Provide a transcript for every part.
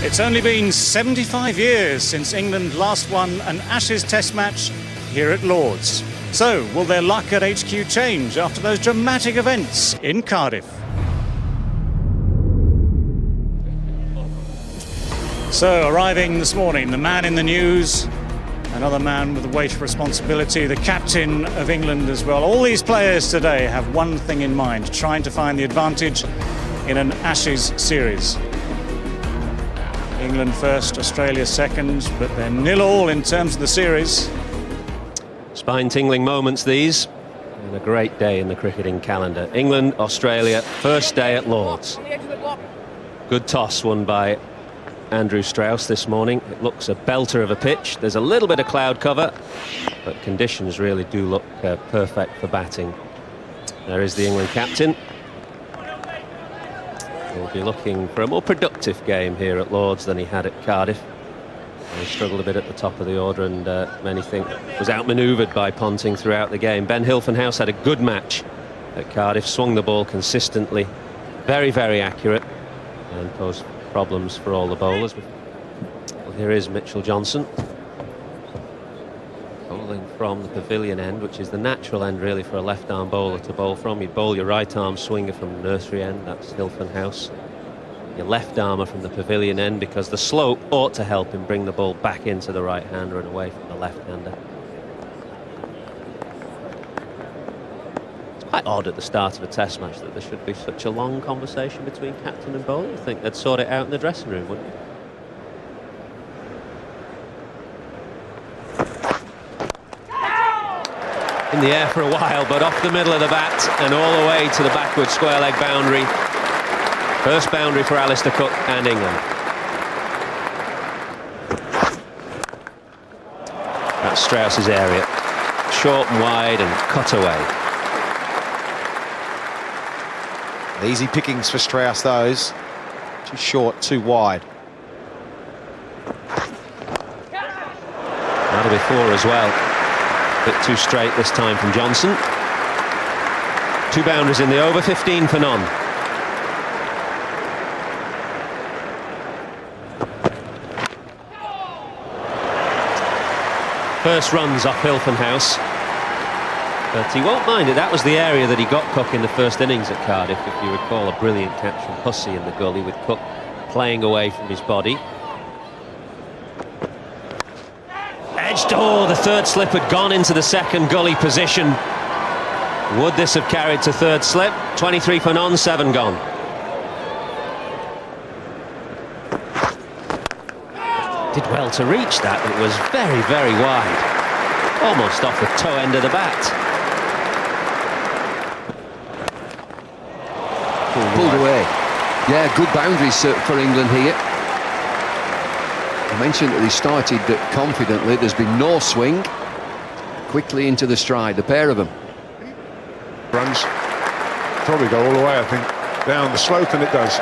It's only been 75 years since England last won an Ashes Test match here at Lord's. So, will their luck at HQ change after those dramatic events in Cardiff? So, arriving this morning, the man in the news, another man with the weight of responsibility, the captain of England as well. All these players today have one thing in mind, trying to find the advantage in an Ashes series. England first, Australia second, but they're 0-0 in terms of the series. Spine-tingling moments these, and a great day in the cricketing calendar. England, Australia, first day at Lord's. Good toss won by Andrew Strauss this morning. It looks a belter of a pitch. There's a little bit of cloud cover, but conditions really do look perfect for batting. There is the England captain. He'll be looking for a more productive game here at Lord's than he had at Cardiff. He struggled a bit at the top of the order and many think was outmanoeuvred by Ponting throughout the game. Ben Hilfenhaus had a good match at Cardiff, swung the ball consistently, very, very accurate, and posed problems for all the bowlers. Well, here is Mitchell Johnson, bowling from the pavilion end, which is the natural end really for a left-arm bowler to bowl from. You bowl your right-arm swinger from the nursery end, that's Hilfenhaus. Your left-armer from the pavilion end, because the slope ought to help him bring the ball back into the right-hander and away from the left-hander. It's quite odd at the start of a test match that there should be such a long conversation between captain and bowler. You think they'd sort it out in the dressing room, wouldn't you? In the air for a while, but off the middle of the bat and all the way to the backward square leg boundary. First boundary for Alistair Cook and England. That's Strauss's area. Short and wide and cut away. Easy pickings for Strauss, those. Too short, too wide. Another before as well. Bit too straight this time from Johnson. 2 boundaries in the over, 15 for none. First runs off Hilfenhaus, but he won't mind it. That was the area that he got Cook in the first innings at Cardiff, if you recall. A brilliant catch from Hussey in the gully with Cook playing away from his body. Edged, the third slip had gone into the second gully position. Would this have carried to third slip? 23 for none, 7 gone. Did well to reach that. It was very, very wide, almost off the toe end of the bat. Pulled away. Yeah, good boundaries for England here. I mentioned that they started confidently. There's been no swing. Quickly into the stride, the pair of them. Runs probably go all the way, I think, down the slope, and it does.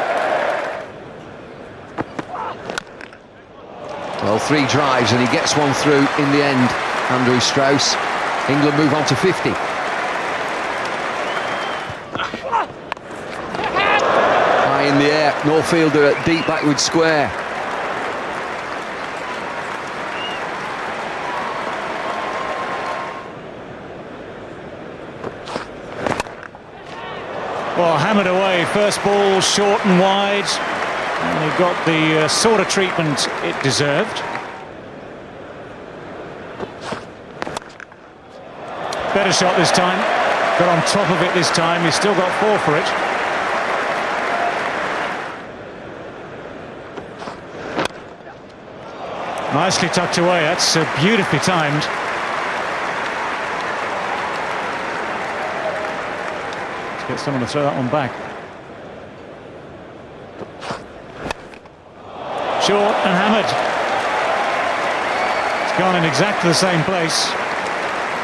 Well, 3 drives and he gets one through in the end, Andrew Strauss. England move on to 50. High in the air, no fielder at deep backward square. Well, hammered away, first ball short and wide. And he got the sort of treatment it deserved. Better shot this time. Got on top of it this time. He's still got 4 for it. Nicely tucked away. That's beautifully timed. Let's get someone to throw that one back. Short and hammered. It's gone in exactly the same place.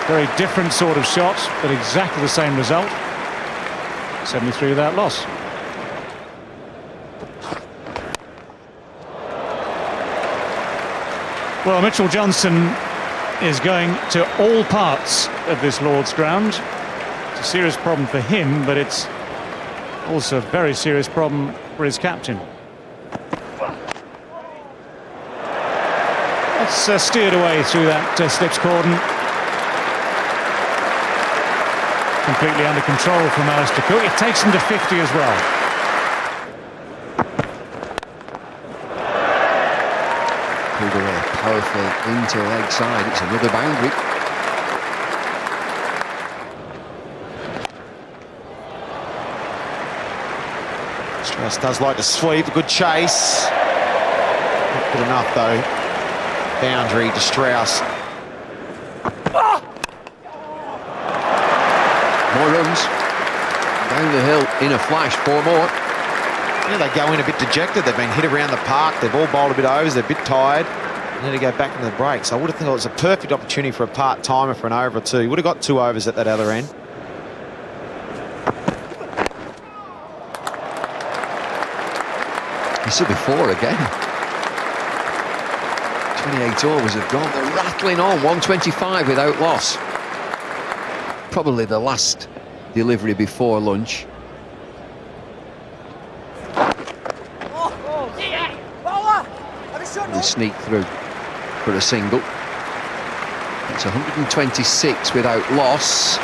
Very different sort of shot, but exactly the same result. 73 without loss. Well, Mitchell Johnson is going to all parts of this Lord's ground. It's a serious problem for him, but it's also a very serious problem for his captain. It's steered away through that slips cordon. Completely under control from Alistair Cook. It takes him to 50 as well. Pulled away powerful into leg side. It's another boundary. Strauss does like to sweep, a good chase. Not good enough though. Boundary to Strauss. More runs. Down the hill in a flash, 4 more. Yeah, they go in a bit dejected. They've been hit around the park. They've all bowled a bit overs. They're a bit tired. And then to go back into the break. So I would have thought it was a perfect opportunity for a part-timer for an over or two. He would have got 2 overs at that other end. You said before again. 28 overs have gone. They're rattling on. 125 without loss. Probably the last delivery before lunch. They sneak through for a single. It's 126 without loss.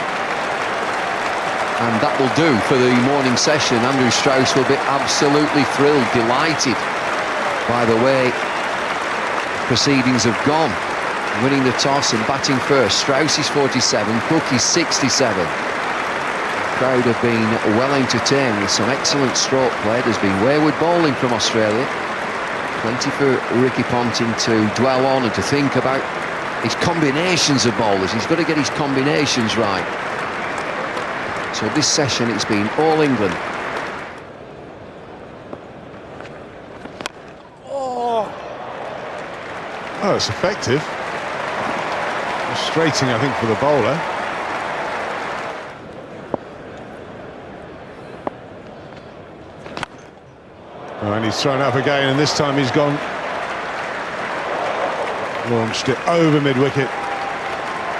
And that will do for the morning session. Andrew Strauss will be absolutely thrilled, delighted by the way proceedings have gone. Winning the toss and batting first. Strauss is 47, Cook is 67. The crowd have been well entertained with some excellent stroke play. There's been wayward bowling from Australia. Plenty for Ricky Ponting to dwell on and to think about. His combinations of bowlers, he's got to get his combinations right. So this session it's been all England. Oh, it's effective. Frustrating, I think, for the bowler. Oh, and he's thrown up again, and this time he's gone. Launched it over mid-wicket.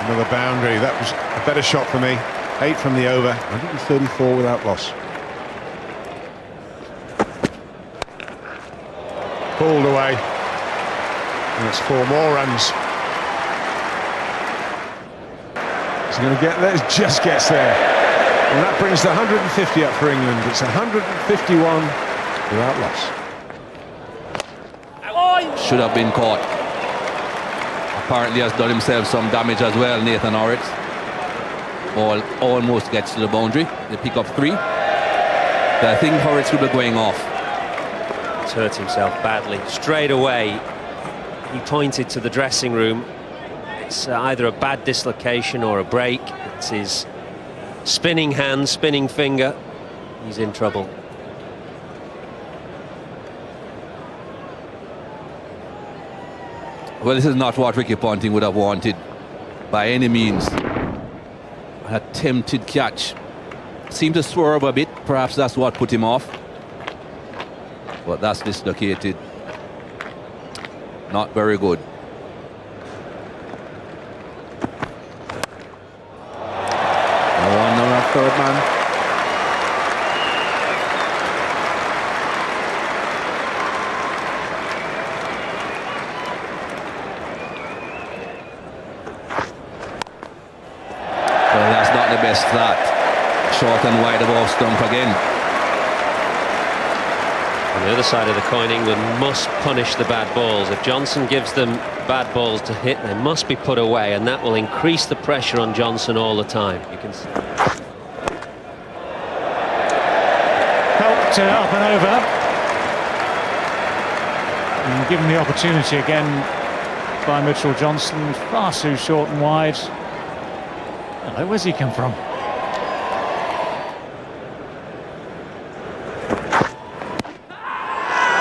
Another boundary. That was a better shot for me. 8 from the over. 134 without loss. Pulled away. And it's 4 more runs. He's going to get there. It just gets there. And that brings the 150 up for England. It's 151 without loss. Should have been caught. Apparently has done himself some damage as well, Nathan Orrit. Ball almost gets to the boundary. They pick up 3. But I think Horrocks will be going off. He's hurt himself badly. Straight away, he pointed to the dressing room. It's either a bad dislocation or a break. It's his spinning hand, spinning finger. He's in trouble. Well, this is not what Ricky Ponting would have wanted by any means. An attempted catch. Seemed to swerve a bit. Perhaps that's what put him off. But that's dislocated. Not very good. No one on that third man. Well, that's not the best flat. Short and wide above stump again. On the other side of the coin, England must punish the bad balls. If Johnson gives them bad balls to hit, they must be put away, and that will increase the pressure on Johnson all the time. You can see. Helped up and over. And given the opportunity again by Mitchell Johnson, far too short and wide. Hello, where's he come from?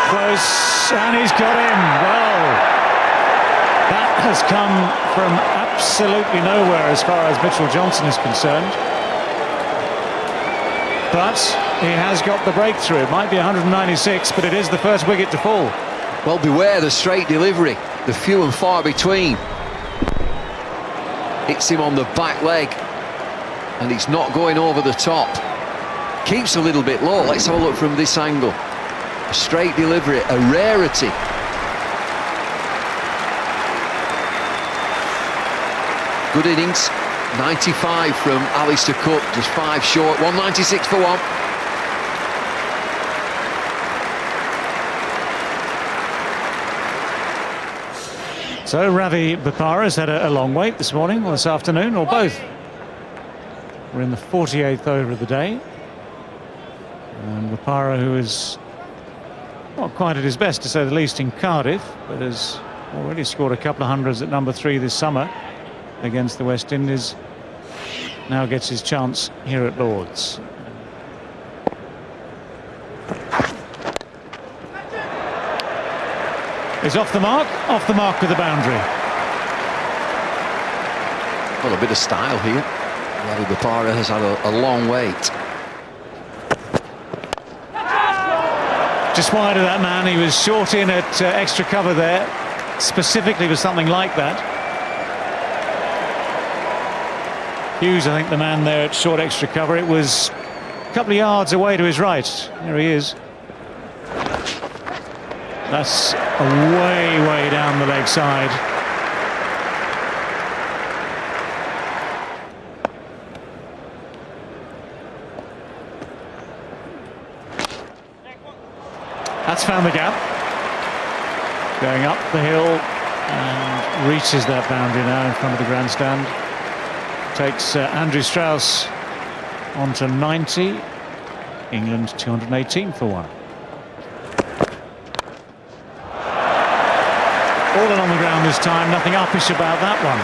Close, and he's got him. Well, that has come from absolutely nowhere as far as Mitchell Johnson is concerned. But he has got the breakthrough. It might be 196, but it is the first wicket to fall. Well, beware the straight delivery. The few and far between. Hits him on the back leg. And he's not going over the top. Keeps a little bit low. Let's have a look from this angle. A straight delivery, a rarity. Good innings. 95 from Alistair Cook, just 5 short. 196 for 1. So Ravi Bopara has had a long wait this morning or this afternoon, or both. We're in the 48th over of the day. And Bopara, who is not quite at his best, to say the least, in Cardiff, but has already scored a couple of hundreds at number 3 this summer against the West Indies, now gets his chance here at Lord's. Is off the mark with the boundary. Well, a bit of style here. Ravi Bopara has had a long wait. Just wide of that man. He was short in at extra cover there, specifically for something like that. Hughes, I think, the man there at short extra cover. It was a couple of yards away to his right. Here he is. That's way down the leg side. That's found the gap. Going up the hill and reaches that boundary now in front of the grandstand. Takes Andrew Strauss onto 90. England 218 for 1. All along the ground this time, nothing uppish about that one.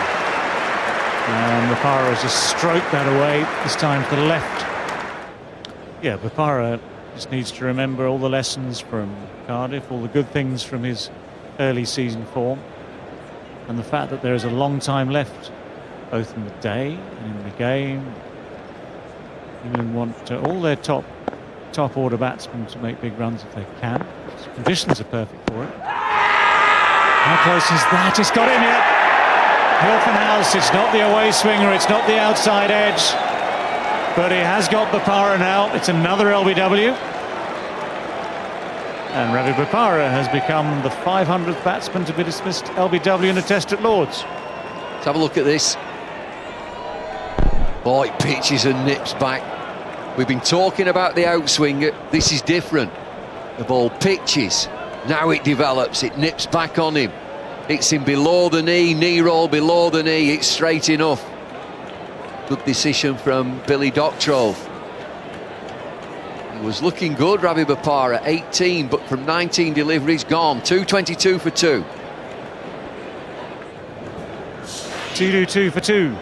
And Bopara has just stroked that away, this time to the left. Yeah, Bopara just needs to remember all the lessons from Cardiff, all the good things from his early season form, and the fact that there is a long time left, both in the day and in the game. England want all their top order batsmen to make big runs if they can. Conditions are perfect for it. How close is that? It's got him yet. Hilton House, it's not the away swinger, it's not the outside edge. But he has got Bopara now. It's another LBW. And Ravi Bopara has become the 500th batsman to be dismissed LBW in a test at Lord's. Let's have a look at this. Oh, it pitches and nips back. We've been talking about the outswinger. This is different. The ball pitches. Now it develops, it nips back on him. It's in below the knee roll below the knee, it's straight enough. Good decision from Billy Doctorow. He was looking good, Ravi Bopara, 18, but from 19 deliveries, gone. 222 for 2. 2 for 2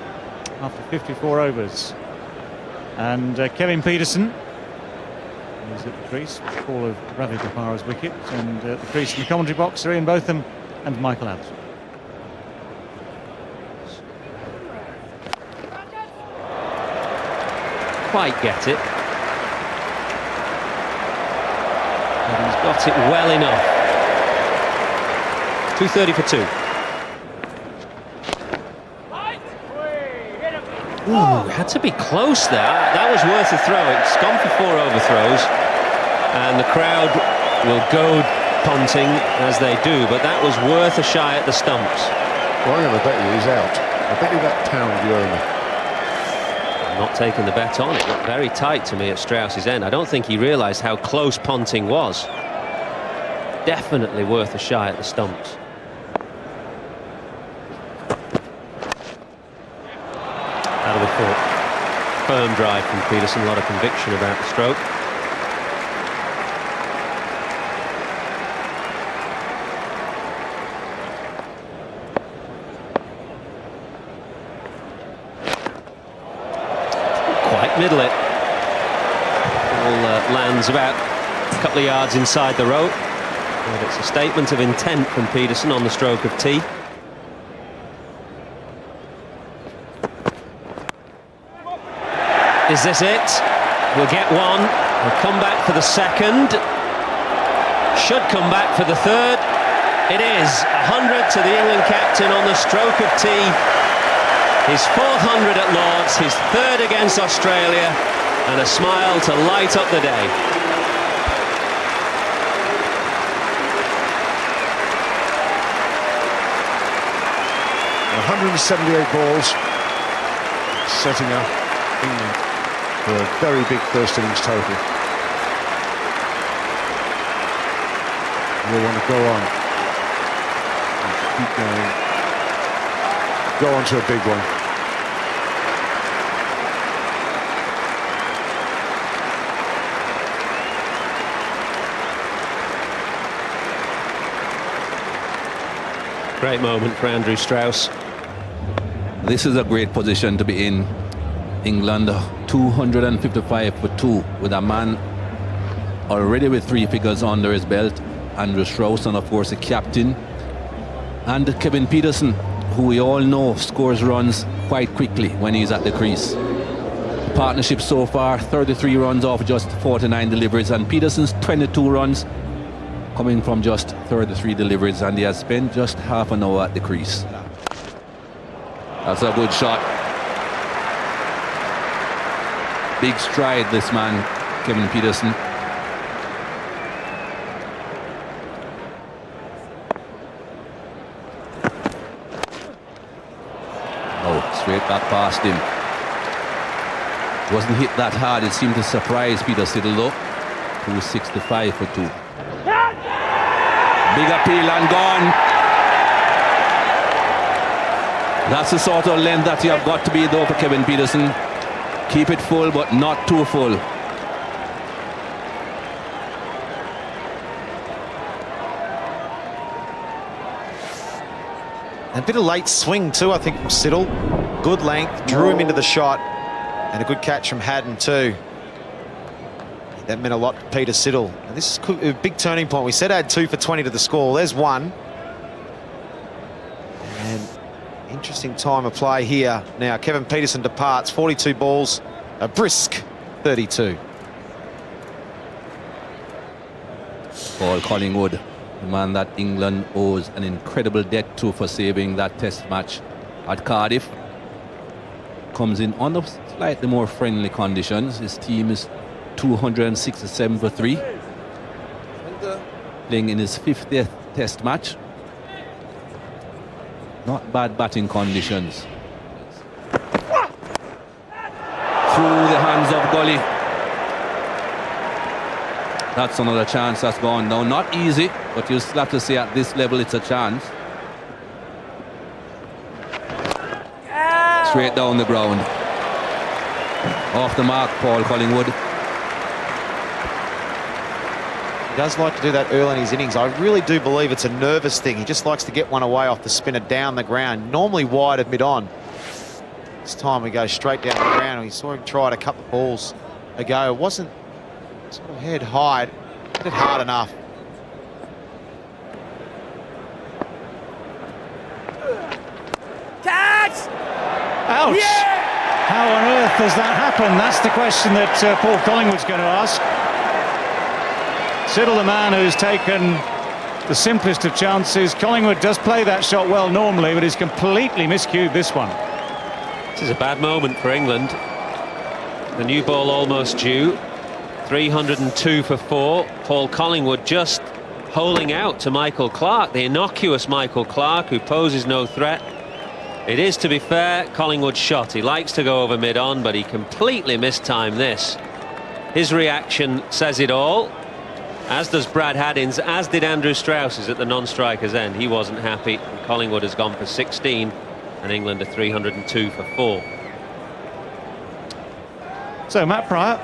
after 54 overs. And Kevin Peterson is at the crease, ball of Ravi Bopara's wicket, and the crease in the commentary box are Ian Botham and Michael Anderson. Quite get it, but he's got it well enough. 230 for 2. Ooh, had to be close there. That was worth a throw. It's gone for 4 overthrows, and the crowd will go punting as they do, but that was worth a shy at the stumps. Well, I'm going to bet you he's out. I bet you that pound you owe me. I'm not taking the bet on. It looked very tight to me at Strauss's end. I don't think he realised how close punting was. Definitely worth a shy at the stumps. Out of the court. Firm drive from Peterson, a lot of conviction about the stroke. Quite middle it. Ball lands about a couple of yards inside the rope. And it's a statement of intent from Peterson on the stroke of tee. Is this it? We'll get one. We'll come back for the second. Should come back for the third. It is 100 to the England captain on the stroke of tee. His 400 at Lord's, his third against Australia, and a smile to light up the day. 178 balls, setting up England for a very big first innings total. We'll want to go on. Keep going. Go on to a big one. Great moment for Andrew Strauss. This is a great position to be in. England 255 for 2 with a man already with 3 figures under his belt. Andrew Strauss, and of course the captain, and Kevin Peterson, who we all know scores runs quite quickly when he's at the crease. The partnership so far, 33 runs off just 49 deliveries, and Peterson's 22 runs coming from just 33 deliveries, and he has spent just half an hour at the crease. That's a good shot. Big stride, this man, Kevin Peterson. Straight back past him. Wasn't hit that hard. It seemed to surprise Peter Siddle though. 265 for 2. Big appeal and gone. That's the sort of length that you have got to be though for Kevin Peterson. Keep it full, but not too full. A bit of late swing too, I think, from Siddle. Good length, drew him into the shot, and a good catch from Haddon too. That meant a lot to Peter Siddle. And this is a big turning point. We said add 2 for 20 to the score. There's 1. And interesting time of play here. Now Kevin Peterson departs, 42 balls, a brisk 32. Paul Collingwood, the man that England owes an incredible debt to for saving that test match at Cardiff, comes in under slightly more friendly conditions. His team is 267 for 3, playing in his 50th test match. Not bad batting conditions. Through the hands of Gully. That's another chance that's gone down. Not easy, but you'll still have to say at this level it's a chance. Straight down the ground. Off the mark, Paul Collingwood. He does like to do that early in his innings. I really do believe it's a nervous thing. He just likes to get one away off the spinner down the ground, normally wide of mid-on. This time we go straight down the ground. We saw him try to cut the balls ago. It wasn't sort of head high, hit it hard enough. Catch! Ouch! Yeah! How on earth does that happen? That's the question that Paul Collingwood's going to ask. Siddle, the man who's taken the simplest of chances. Collingwood does play that shot well normally, but he's completely miscued this one. This is a bad moment for England. The new ball almost due. 302 for 4. Paul Collingwood just holing out to Michael Clarke, the innocuous Michael Clarke, who poses no threat. It is, to be fair, Collingwood's shot. He likes to go over mid-on, but he completely mistimed this. His reaction says it all, as does Brad Haddin's, as did Andrew Strauss's at the non-striker's end. He wasn't happy. Collingwood has gone for 16, and England are 302 for 4. So Matt Prior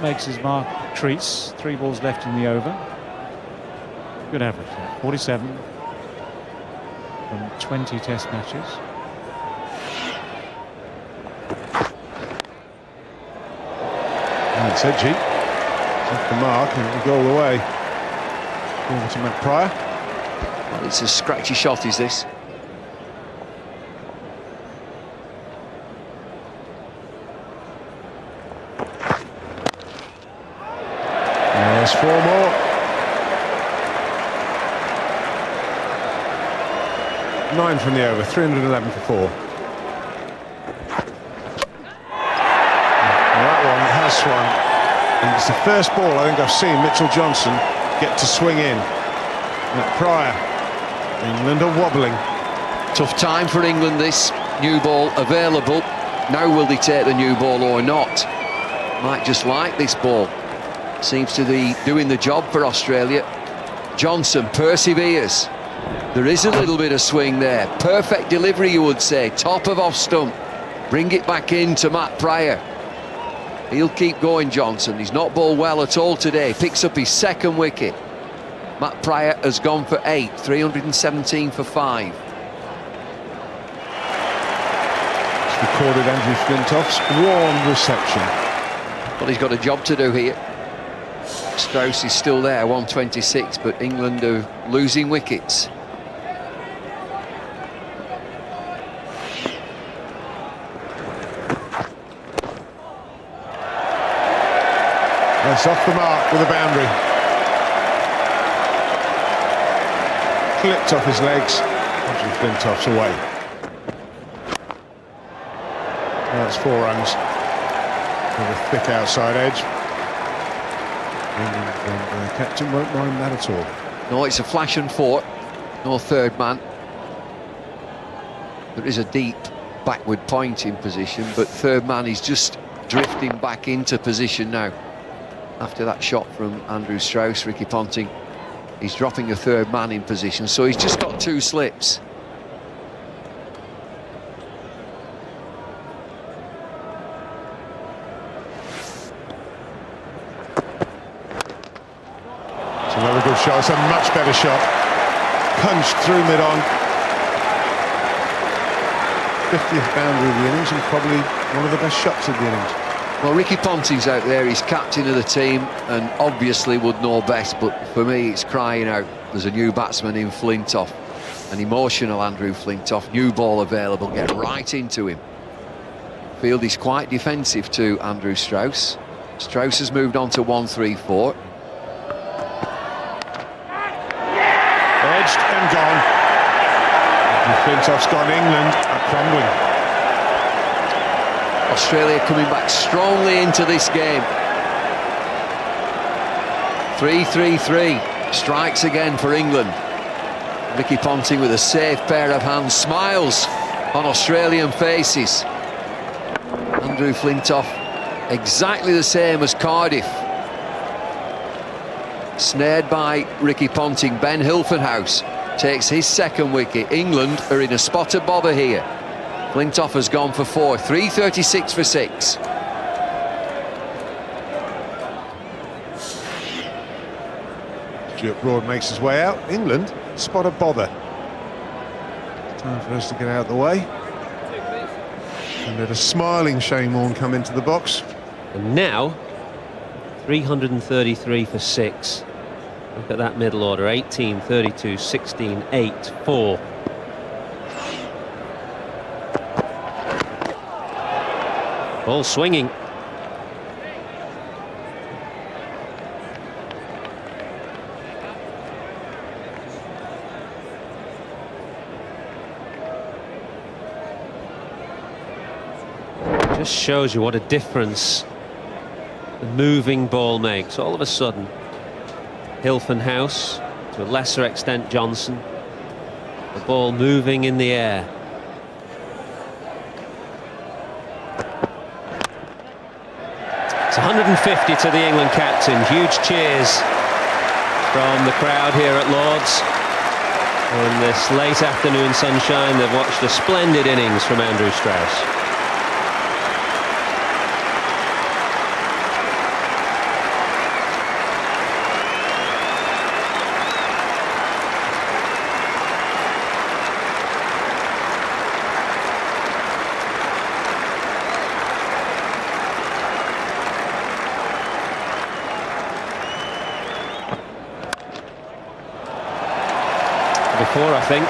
makes his mark at crease. 3 balls left in the over. Good average, 47 from 20 test matches. That's edgy. Off the mark, and it'll go all the way. Over to Matt Prior. Well, it's a scratchy shot, is this? There's 4 more. 9 from the over, 311 for 4. Well, that one has swung. And it's the first ball I think I've seen Mitchell Johnson get to swing in. Matt Prior. England are wobbling. Tough time for England, this. New ball available. Now will they take the new ball or not? Might just like this ball. Seems to be doing the job for Australia. Johnson perseveres. There is a little bit of swing there. Perfect delivery, you would say. Top of off stump. Bring it back in to Matt Prior. He'll keep going, Johnson. He's not bowled well at all today. Picks up his second wicket. Matt Prior has gone for 8, 317 for 5. Recorded Andrew Flintoff's warm reception. Well, he's got a job to do here. Strauss is still there, 126, but England are losing wickets. That's off the mark with a boundary. Clipped off his legs. Andrew Flintoff's away. That's 4 runs with a thick outside edge. And the captain won't mind that at all. No, it's a flash and 4. No third man. There is a deep backward point in position, but third man is just drifting back into position now. After that shot from Andrew Strauss, Ricky Ponting, he's dropping a third man in position, so he's just got 2 slips. It's another good shot. It's a much better shot. Punched through mid-on. 50th boundary of the innings and probably one of the best shots of the innings. Well, Ricky Ponting's out there, he's captain of the team and obviously would know best, but for me it's crying out. There's a new batsman in Flintoff, an emotional Andrew Flintoff, new ball available, get right into him. Field is quite defensive to Andrew Strauss. Strauss has moved on to 134. Edged and gone. Andrew Flintoff's gone. England are crumbling. Australia coming back strongly into this game. 3-3-3. Strikes again for England. Ricky Ponting with a safe pair of hands. Smiles on Australian faces. Andrew Flintoff exactly the same as Cardiff. Snared by Ricky Ponting. Ben Hilfenhaus takes his second wicket. England are in a spot of bother here. Flintoff has gone for 4, 336 for 6. Stuart Broad makes his way out. England, spot of bother. Time for us to get out of the way. And let a smiling Shane Warne come into the box. And now, 333 for 6. Look at that middle order, 18, 32, 16, 8, 4. Ball swinging. Just shows you what a difference the moving ball makes. All of a sudden, Hilfenhaus, to a lesser extent Johnson, the ball moving in the air. It's 150 to the England captain. Huge cheers from the crowd here at Lord's. In this late afternoon sunshine, they've watched a splendid innings from Andrew Strauss. Before, I think.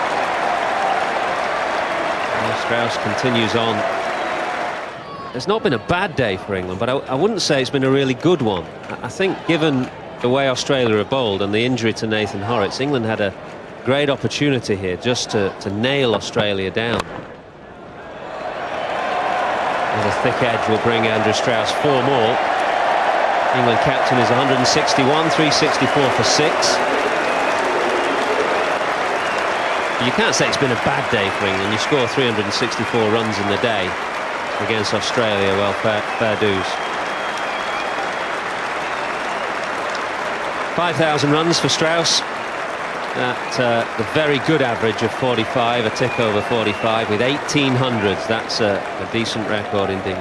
And Strauss continues on. It's not been a bad day for England, but I wouldn't say it's been a really good one. I think given the way Australia are bowled and the injury to Nathan Horrocks, England had a great opportunity here just to nail Australia down. And the thick edge will bring Andrew Strauss 4 more. England captain is 161, 364 for 6. You can't say it's been a bad day for England. You score 364 runs in the day. against Australia. Well, fair dues. 5,000 runs for Strauss at the very good average of 45, a tick over 45 with 1800s. That's a decent record indeed.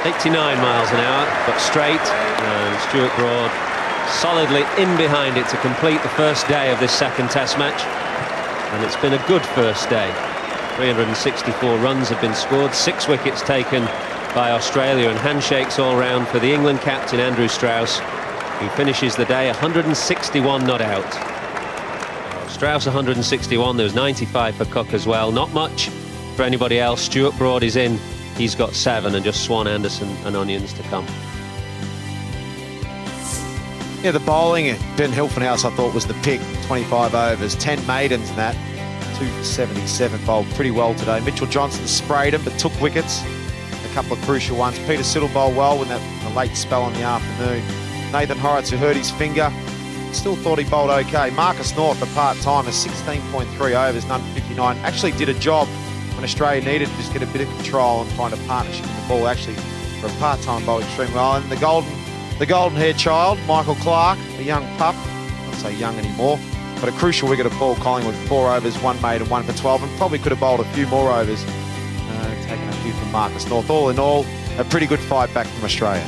.89 miles an hour, but straight, and Stuart Broad solidly in behind it to complete the first day of this second Test match. And it's been a good first day. 364 runs have been scored, 6 wickets taken by Australia, and handshakes all round for the England captain Andrew Strauss, who finishes the day 161 not out. Strauss 161, there was 95 for Cook as well. Not much for anybody else. Stuart Broad is in, he's got 7, and just Swan, Anderson and Onions to come. Yeah, the bowling, Ben Hilfenhaus, I thought was the pick. 25 overs, 10 maidens and that. 2 for 77, bowled pretty well today. Mitchell Johnson sprayed him but took wickets. A couple of crucial ones. Peter Siddle bowled well with that late spell in the afternoon. Nathan Horrocks, who hurt his finger, still thought he bowled okay. Marcus North, the part-timer, 16.3 overs, none for 59. Actually did a job when Australia needed to just get a bit of control and find a partnership with the ball. Actually, for a part-time bowler, extremely well. And the golden-haired child, Michael Clark, a young pup, not so young anymore, but a crucial wicket of Paul Collingwood, 4 overs, 1 made and 1 for 12, and probably could have bowled a few more overs, taking a few from Marcus North. All in all, a pretty good fight back from Australia.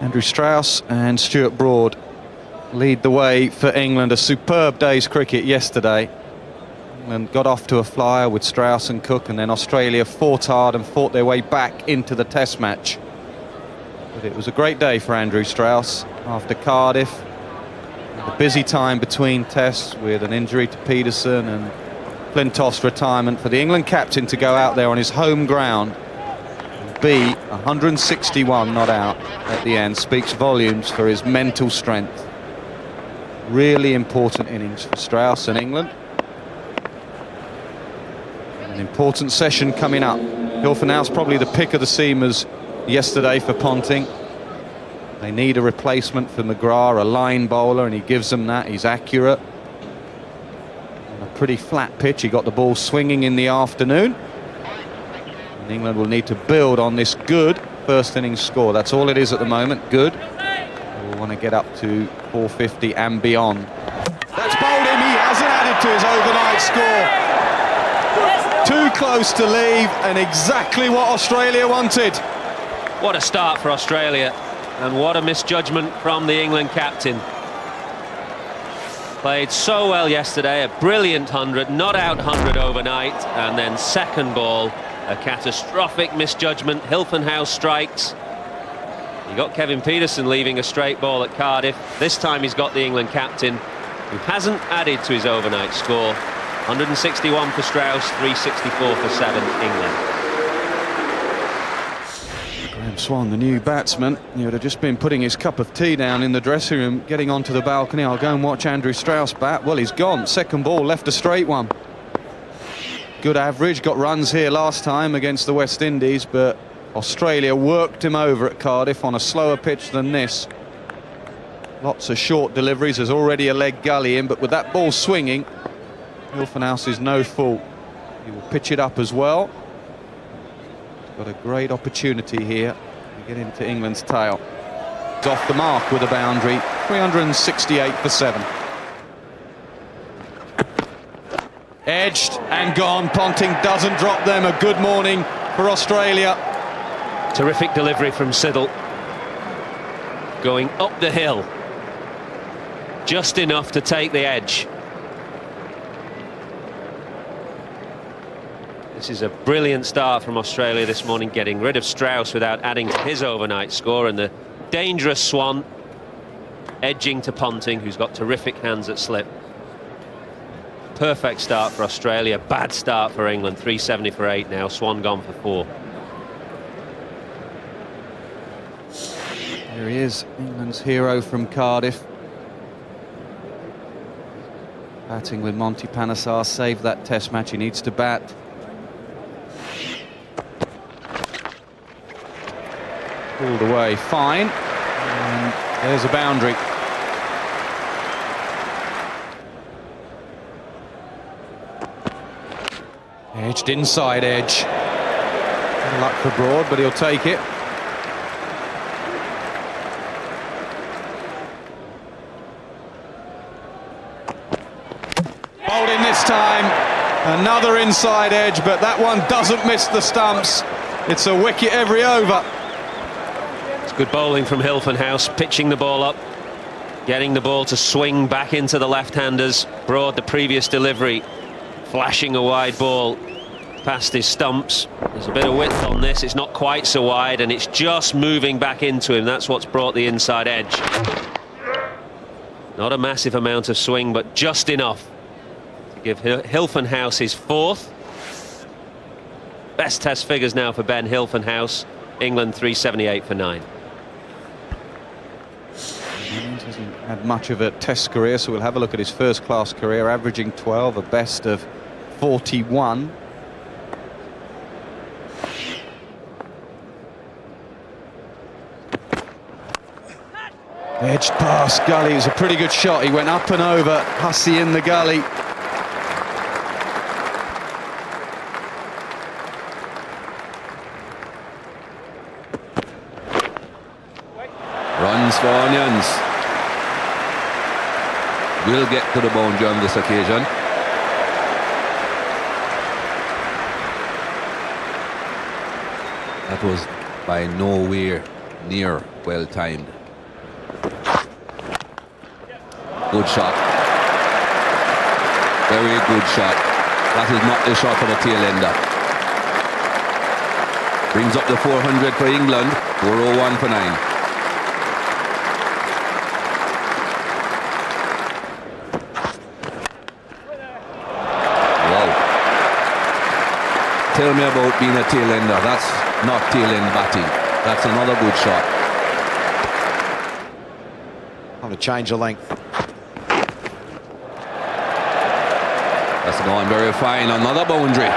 Andrew Strauss and Stuart Broad lead the way for England. A superb day's cricket yesterday. England got off to a flyer with Strauss and Cook, and then Australia fought hard and fought their way back into the Test match. But it was a great day for Andrew Strauss after Cardiff. A busy time between Tests with an injury to Peterson and Flintoff's retirement. For the England captain to go out there on his home ground and be 161 not out at the end speaks volumes for his mental strength. Really important innings for Strauss and England. An important session coming up. Hilfenhaus probably the pick of the seamers yesterday for Ponting. They need a replacement for McGrath, a line bowler, and he gives them that. He's accurate. On a pretty flat pitch, he got the ball swinging in the afternoon. And England will need to build on this good first innings score. That's all it is at the moment, good. We'll want to get up to 450 and beyond. That's bowled him, he hasn't added to his overnight score. Too close to leave, and exactly what Australia wanted. What a start for Australia, and what a misjudgment from the England captain. Played so well yesterday, a brilliant 100, not out 100 overnight, and then second ball, a catastrophic misjudgment. Hilfenhaus strikes. You got Kevin Peterson leaving a straight ball at Cardiff. This time he's got the England captain, who hasn't added to his overnight score. 161 for Strauss, 364 for 7 England. Graham Swan, the new batsman, he would have just been putting his cup of tea down in the dressing room, getting onto the balcony. I'll go and watch Andrew Strauss bat. Well, he's gone. Second ball, left a straight one. Good average, got runs here last time against the West Indies, but Australia worked him over at Cardiff on a slower pitch than this. Lots of short deliveries. There's already a leg gully in, but with that ball swinging, Hilfenhaus is no fool. He will pitch it up as well. He's got a great opportunity here to get into England's tail. He's off the mark with a boundary. 368 for 7. Edged and gone. Ponting doesn't drop them. A good morning for Australia. Terrific delivery from Siddle. Going up the hill. Just enough to take the edge. This is a brilliant start from Australia this morning, getting rid of Strauss without adding to his overnight score, and the dangerous Swan edging to Ponting, who's got terrific hands at slip. Perfect start for Australia, bad start for England. 370 for 8 now, Swan gone for 4. Here he is, England's hero from Cardiff. Batting with Monty Panesar, saved that test match. He needs to bat. Pulled away, fine. And there's a boundary. Edged inside edge. Good luck for Broad, but he'll take it. Bowled in this time. Another inside edge, but that one doesn't miss the stumps. It's a wicket every over. It's good bowling from Hilfenhaus, pitching the ball up, getting the ball to swing back into the left-handers. Broad, the previous delivery, flashing a wide ball past his stumps. There's a bit of width on this. It's not quite so wide, and it's just moving back into him. That's what's brought the inside edge. Not a massive amount of swing, but just enough to give Hilfenhaus his 4th. Best test figures now for Ben Hilfenhaus. England 378 for 9. Hasn't had much of a test career, so we'll have a look at his first-class career, averaging 12, a best of 41. Edged past gully. It was a pretty good shot. He went up and over. Hussey in the gully. Runs for Onions. Will get to the boundary on this occasion. That was by nowhere near well timed. Good shot. Very good shot. That is not the shot for the tail ender. Brings up the 400 for England. 401 for 9. Wow. Tell me about being a tail ender. That's not tail end batting. That's another good shot. I'm going to change the length. That's going very fine. Another boundary.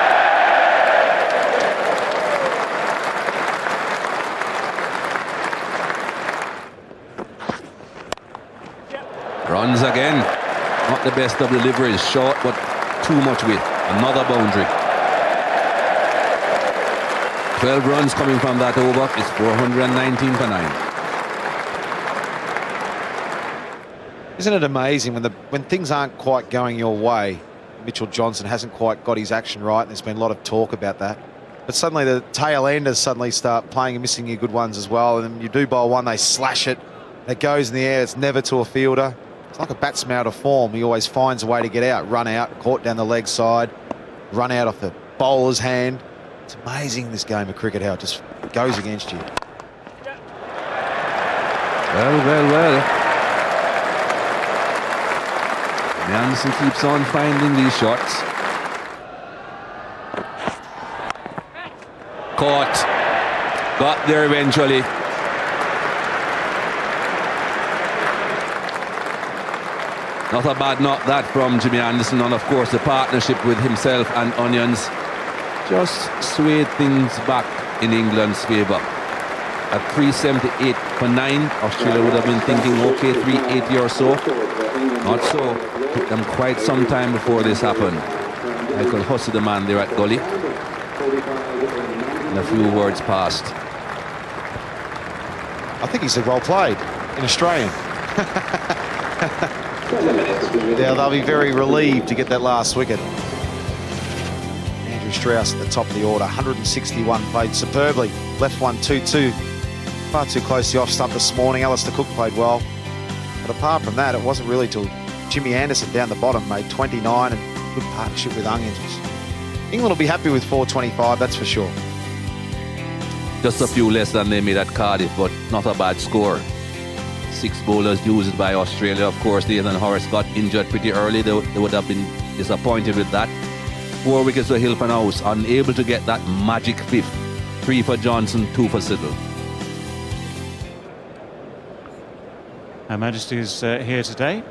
Runs again. Not the best of deliveries. Short, but too much width. Another boundary. 12 runs coming from that over. It's 419 for 9. Isn't it amazing when things aren't quite going your way? Mitchell Johnson hasn't quite got his action right, and there's been a lot of talk about that. But suddenly the tail enders suddenly start playing and missing your good ones as well. And then you do bowl one, they slash it. It goes in the air. It's never to a fielder. It's like a batsman out of form. He always finds a way to get out, run out, caught down the leg side, run out off the bowler's hand. It's amazing, this game of cricket, how it just goes against you. Well. Anderson keeps on finding these shots. Caught. Got there eventually. Not a bad knock that from Jimmy Anderson, and of course the partnership with himself and Onions just swayed things back in England's favour. At 378 for 9, Australia would have been thinking, okay, 380 or so. Not so. Took them quite some time before this happened. Michael Hussey, the man there at gully, and a few words passed. I think he said well played in Australian. Yeah, they'll be very relieved to get that last wicket. Andrew Strauss at the top of the order, 161, played superbly. Left one 2-2. Far too close to the off stump this morning. Alistair Cook played well. But apart from that, it wasn't really till Jimmy Anderson down the bottom made 29, and good partnership with Onions. England will be happy with 425, that's for sure. Just a few less than they made at Cardiff, but not a bad score. 6 bowlers used by Australia. Of course, Nathan Horace got injured pretty early. They would have been disappointed with that. 4 wickets for Hilfenhaus, unable to get that magic 5th. 3 for Johnson, 2 for Siddle. Her Majesty is here today.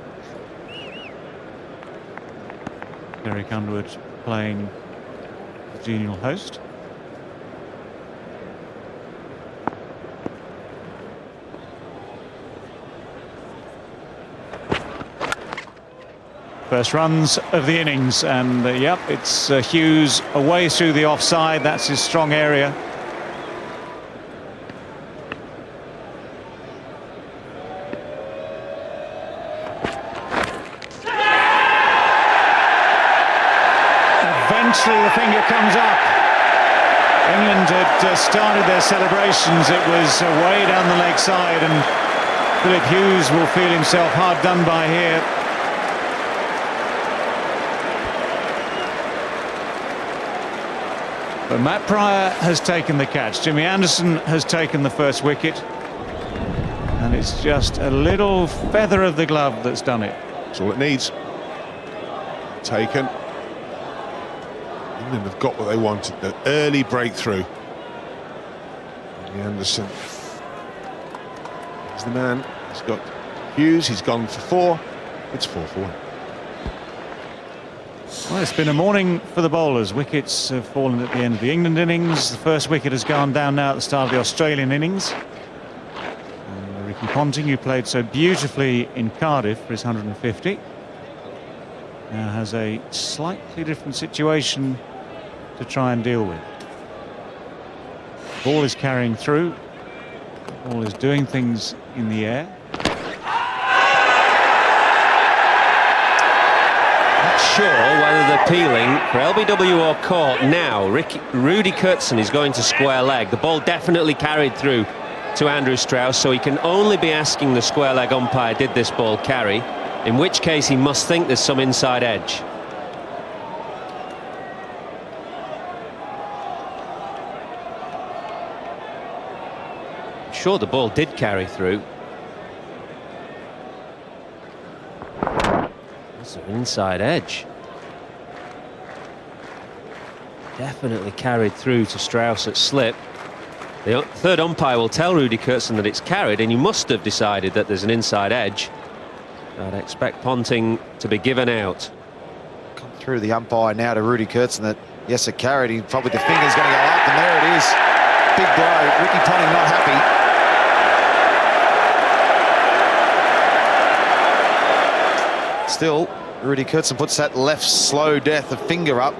Eric Underwood playing the genial host. First runs of the innings, and yep, it's Hughes away through the offside. That's his strong area. Eventually the finger comes up. England had started their celebrations. It was way down the leg side, and Philip Hughes will feel himself hard done by here. But Matt Pryor has taken the catch. Jimmy Anderson has taken the first wicket. And it's just a little feather of the glove that's done it. That's all it needs. Taken. England have got what they wanted, the early breakthrough. Jimmy Anderson is the man. He's got Hughes, he's gone for 4. It's 4 for 1. Well, it's been a morning for the bowlers. Wickets have fallen at the end of the England innings. The first wicket has gone down now at the start of the Australian innings. And Ricky Ponting, who played so beautifully in Cardiff for his 150, now has a slightly different situation to try and deal with. The ball is carrying through. The ball is doing things in the air. Sure whether they're peeling for LBW or caught now. Rudy Kurtzen is going to square leg. The ball definitely carried through to Andrew Strauss, so he can only be asking the square leg umpire, did this ball carry? In which case he must think there's some inside edge. I'm sure the ball did carry through. An inside edge. Definitely carried through to Strauss at slip. The third umpire will tell Rudy Kurtzen that it's carried, and he must have decided that there's an inside edge. I'd expect Ponting to be given out. Come through the umpire now to Rudy Kurtzen that, yes, it carried. He probably the finger's going to go up, and there it is. Big blow. Ricky Ponting not happy. Still, Rudy Kurtzen puts that left slow death of finger up.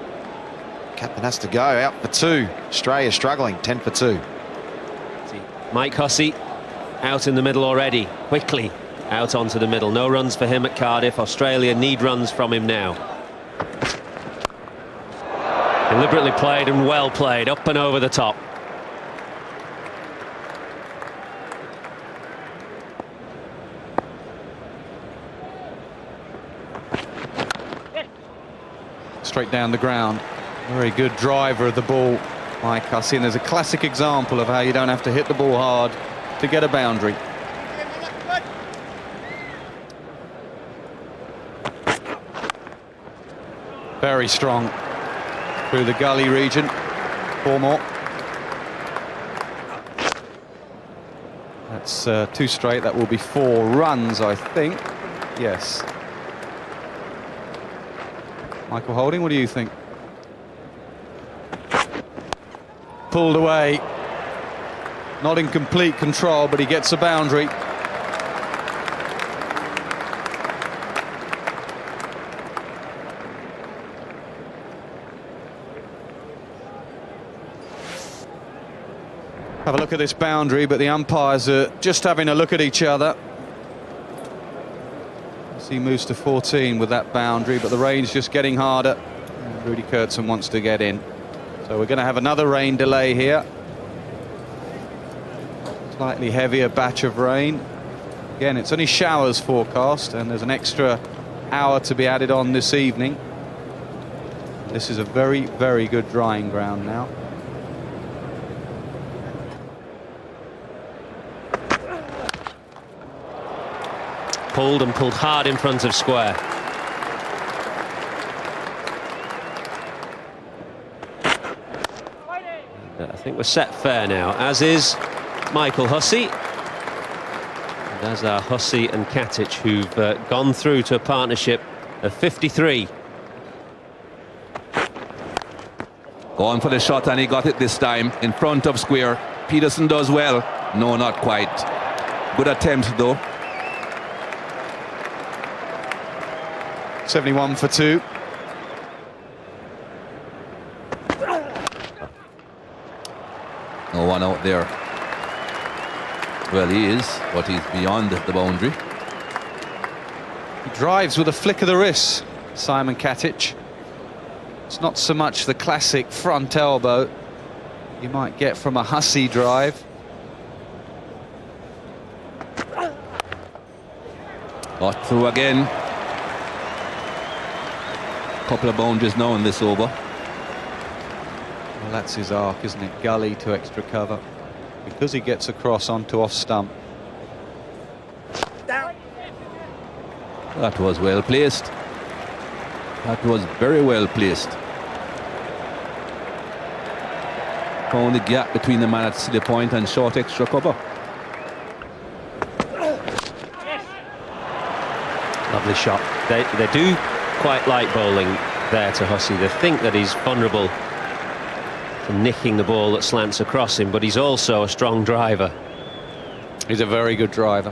Captain has to go out for 2. Australia struggling, 10 for 2. Mike Hussey out in the middle already, quickly out onto the middle. No runs for him at Cardiff. Australia need runs from him now. Deliberately played and well played, up and over the top. Straight down the ground. Very good driver of the ball, Mike Hussey. And there's a classic example of how you don't have to hit the ball hard to get a boundary. Very strong through the gully region. 4 more. That's 2 straight. That will be 4 runs, I think. Yes. Michael Holding, what do you think? Pulled away. Not in complete control, but he gets a boundary. Have a look at this boundary, but the umpires are just having a look at each other. As he moves to 14 with that boundary, but the rain's just getting harder. And Rudy Kurtzen wants to get in. So we're going to have another rain delay here. Slightly heavier batch of rain. Again, it's only showers forecast, and there's an extra hour to be added on this evening. This is a very, very good drying ground now. Pulled and pulled hard in front of square. I think we're set fair now, as is Michael Hussey. And as are Hussey and Katic, who've gone through to a partnership of 53. Going for the shot, and he got it this time in front of square. Peterson does well. No, not quite. Good attempt though. 71 for 2. No one out there. Well, he is, but he's beyond the boundary. He drives with a flick of the wrist, Simon Katic. It's not so much the classic front elbow you might get from a Hussey drive. Got through again. Couple of boundaries now in this over. Well, that's his arc, isn't it? Gully to extra cover. Because he gets across onto off stump. That was well placed. That was very well placed. Found the gap between the man at city point and short extra cover. Lovely shot. They do quite like bowling there to Hussey. They think that he's vulnerable to nicking the ball that slants across him, but he's also a strong driver. He's a very good driver.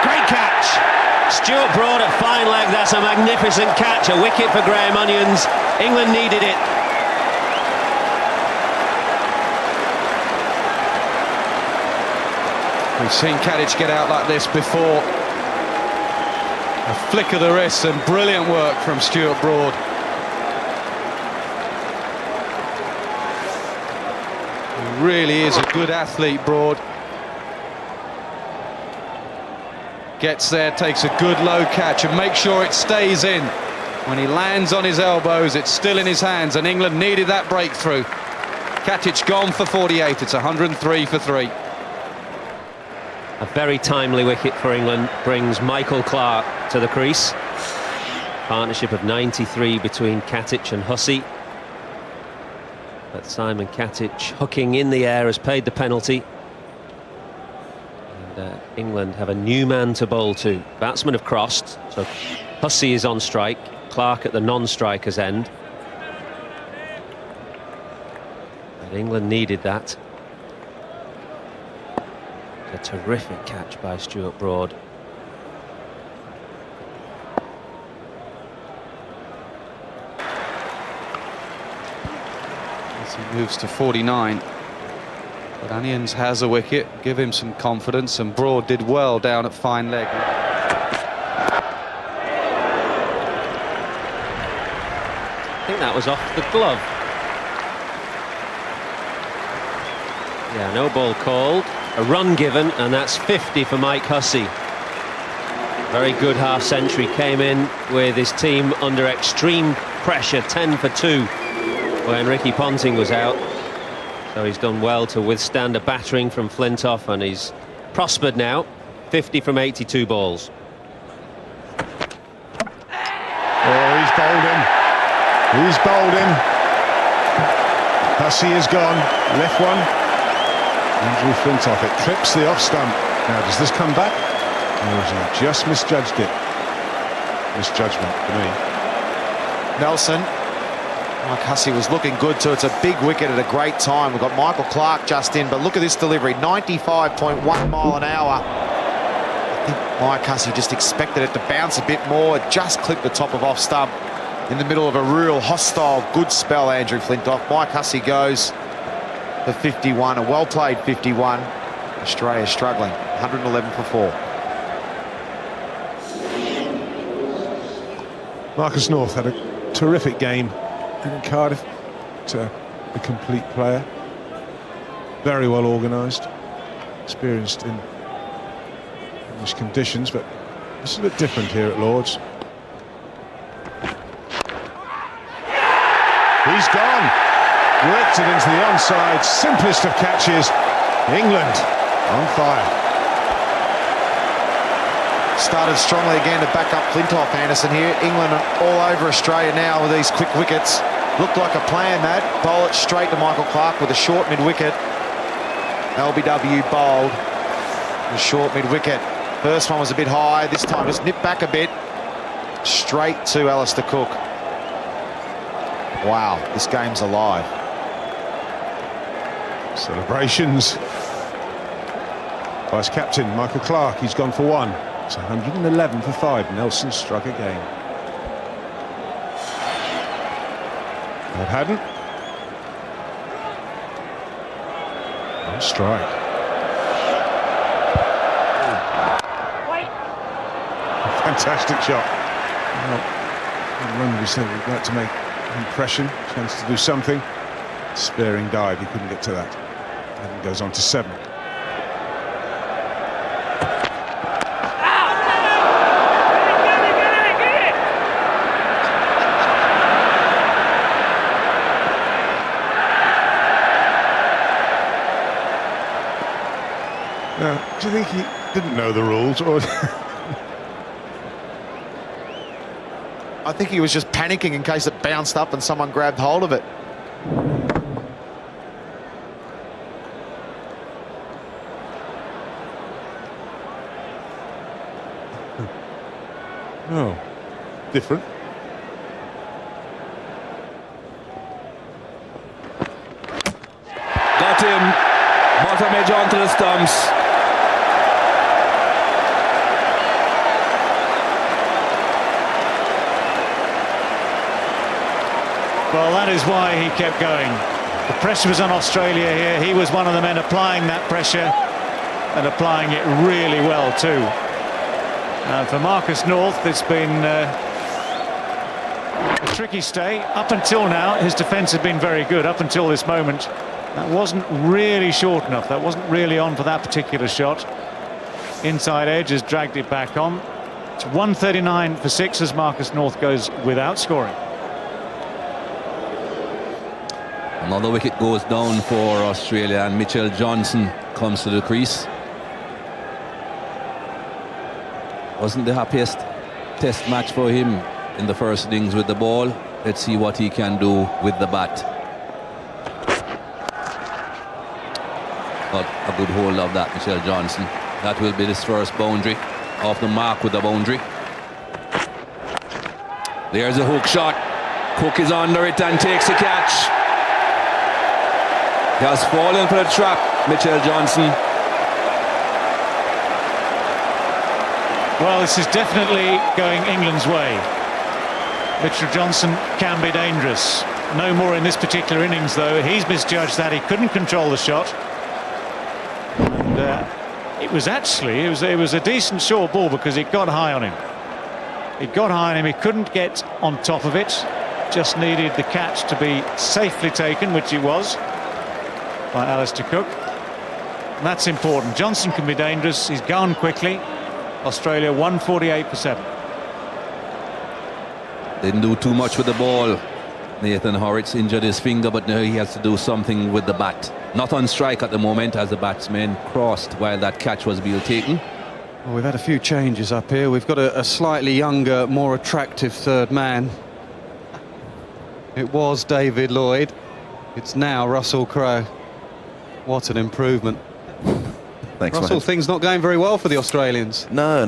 Great catch! Stuart Broad at fine leg. That's a magnificent catch. A wicket for Graham Onions. England needed it. We've seen Katic get out like this before. A flick of the wrist and brilliant work from Stuart Broad. He really is a good athlete, Broad. Gets there, takes a good low catch and makes sure it stays in. When he lands on his elbows, it's still in his hands, and England needed that breakthrough. Katic gone for 48. It's 103 for 3. A very timely wicket for England brings Michael Clarke to the crease. Partnership of 93 between Katic and Hussey. But Simon Katic, hooking in the air, has paid the penalty. And England have a new man to bowl to. Batsmen have crossed, so Hussey is on strike, Clarke at the non-striker's end. And England needed that. A terrific catch by Stuart Broad. As he moves to 49. But Onions has a wicket. Give him some confidence, and Broad did well down at fine leg. I think that was off the glove. Yeah, no ball called. A run given, and that's 50 for Mike Hussey. Very good half-century. Came in with his team under extreme pressure, 10 for 2 when Ricky Ponting was out. So he's done well to withstand a battering from Flintoff, and he's prospered now. 50 from 82 balls. Oh, he's bowled him. He's bowled him. Hussey is gone. Left one. Andrew Flintoff. It clips the off stump. Now, does this come back? Or has he just misjudged it? Misjudgment for me. Nelson. Mike Hussey was looking good too. It's a big wicket at a great time. We've got Michael Clarke just in, but look at this delivery, 95.1 mile an hour. I think Mike Hussey just expected it to bounce a bit more. It just clipped the top of off stump in the middle of a real hostile good spell, Andrew Flintoff. Mike Hussey goes for 51, a well-played 51. Australia struggling, 111 for 4. Marcus North had a terrific game in Cardiff. A complete player, very well organised, experienced in English conditions, but it's a bit different here at Lord's. He's gone, worked it into the onside, simplest of catches. England on fire. Started strongly again to back up Flintoff, Anderson here. England all over Australia now with these quick wickets. Looked like a plan, that. Bowl it straight to Michael Clarke with a short mid-wicket. LBW bowled the short mid-wicket. First one was a bit high. This time just nipped back a bit. Straight to Alistair Cook. Wow, this game's alive. Celebrations. Vice captain Michael Clark, he's gone for one. It's 111 for 5. Nelson struck again. Brad Haddin. On strike. Fantastic shot. Well, run, we said we'd like to make an impression, chance to do something. Sparing dive, he couldn't get to that. And goes on to 7. Now, do you think he didn't know the rules, or? I think he was just panicking in case it bounced up and someone grabbed hold of it. Oh, different. Got him. Bottom edge onto the stumps. Well, that is why he kept going. The pressure was on Australia here. He was one of the men applying that pressure and applying it really well too. For Marcus North, it's been a tricky stay. Up until now, his defence had been very good. Up until this moment, that wasn't really short enough. That wasn't really on for that particular shot. Inside edge has dragged it back on. It's 139 for 6 as Marcus North goes without scoring. Another wicket goes down for Australia, and Mitchell Johnson comes to the crease. Wasn't the happiest test match for him in the first innings with the ball. Let's see what he can do with the bat. Got a good hold of that, Mitchell Johnson. That will be his first boundary. Off the mark with the boundary. There's a hook shot. Cook is under it and takes a catch. He has fallen for the trap, Mitchell Johnson. Well, this is definitely going England's way. Mitchell Johnson can be dangerous. No more in this particular innings, though. He's misjudged that. He couldn't control the shot. And it was a decent short ball because it got high on him. It got high on him. He couldn't get on top of it. Just needed the catch to be safely taken, which it was, by Alistair Cook. And that's important. Johnson can be dangerous. He's gone quickly. Australia 148 for 7. Didn't do too much with the ball. Nathan Horrocks injured his finger, but now he has to do something with the bat. Not on strike at the moment as the batsman crossed while that catch was being taken. Well, we've had a few changes up here. We've got a slightly younger, more attractive third man. It was David Lloyd. It's now Russell Crowe. What an improvement. Thanks, Russell, mate. things not going very well for the Australians. No.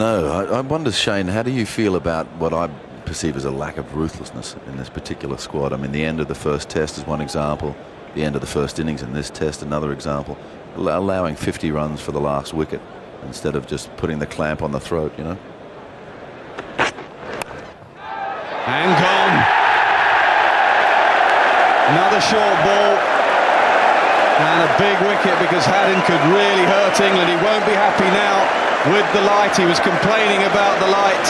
I wonder, Shane, how do you feel about what I perceive as a lack of ruthlessness in this particular squad? I mean, the end of the first test is one example. The end of the first innings in this test, another example. Allowing 50 runs for the last wicket instead of just putting the clamp on the throat, you know. And gone. Another short ball. And a big wicket because Haddin could really hurt England. He won't be happy now with the light. He was complaining about the light.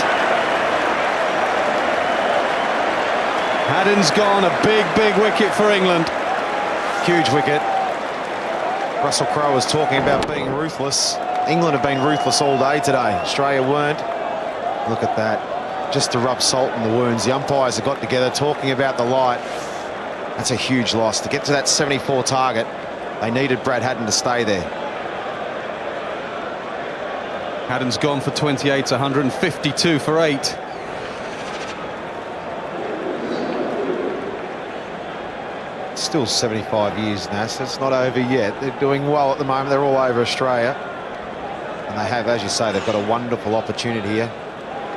Haddin's gone. A big wicket for England. Huge wicket. Russell Crowe was talking about being ruthless. England have been ruthless all day today. Australia weren't. Look at that. Just to rub salt in the wounds. The umpires have got together talking about the light. That's a huge loss. To get to that 74 target, they needed Brad Haddin to stay there. Haddin's gone for 28, 152 for 8. Still 75 years, Nas. It's not over yet. They're doing well at the moment. They're all over Australia. And they have, as you say, they've got a wonderful opportunity here.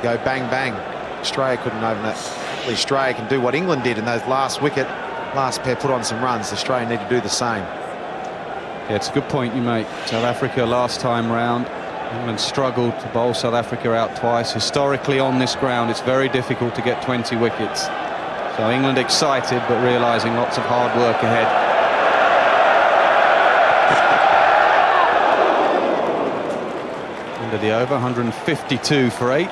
Go bang, bang. Australia couldn't open that. Australia can do what England did in those last pair put on some runs. Australia need to do the same. Yeah, it's a good point you make. South Africa last time round, England struggled to bowl South Africa out twice. Historically on this ground, it's very difficult to get 20 wickets. So England excited, but realising lots of hard work ahead. End of the over, 152 for 8.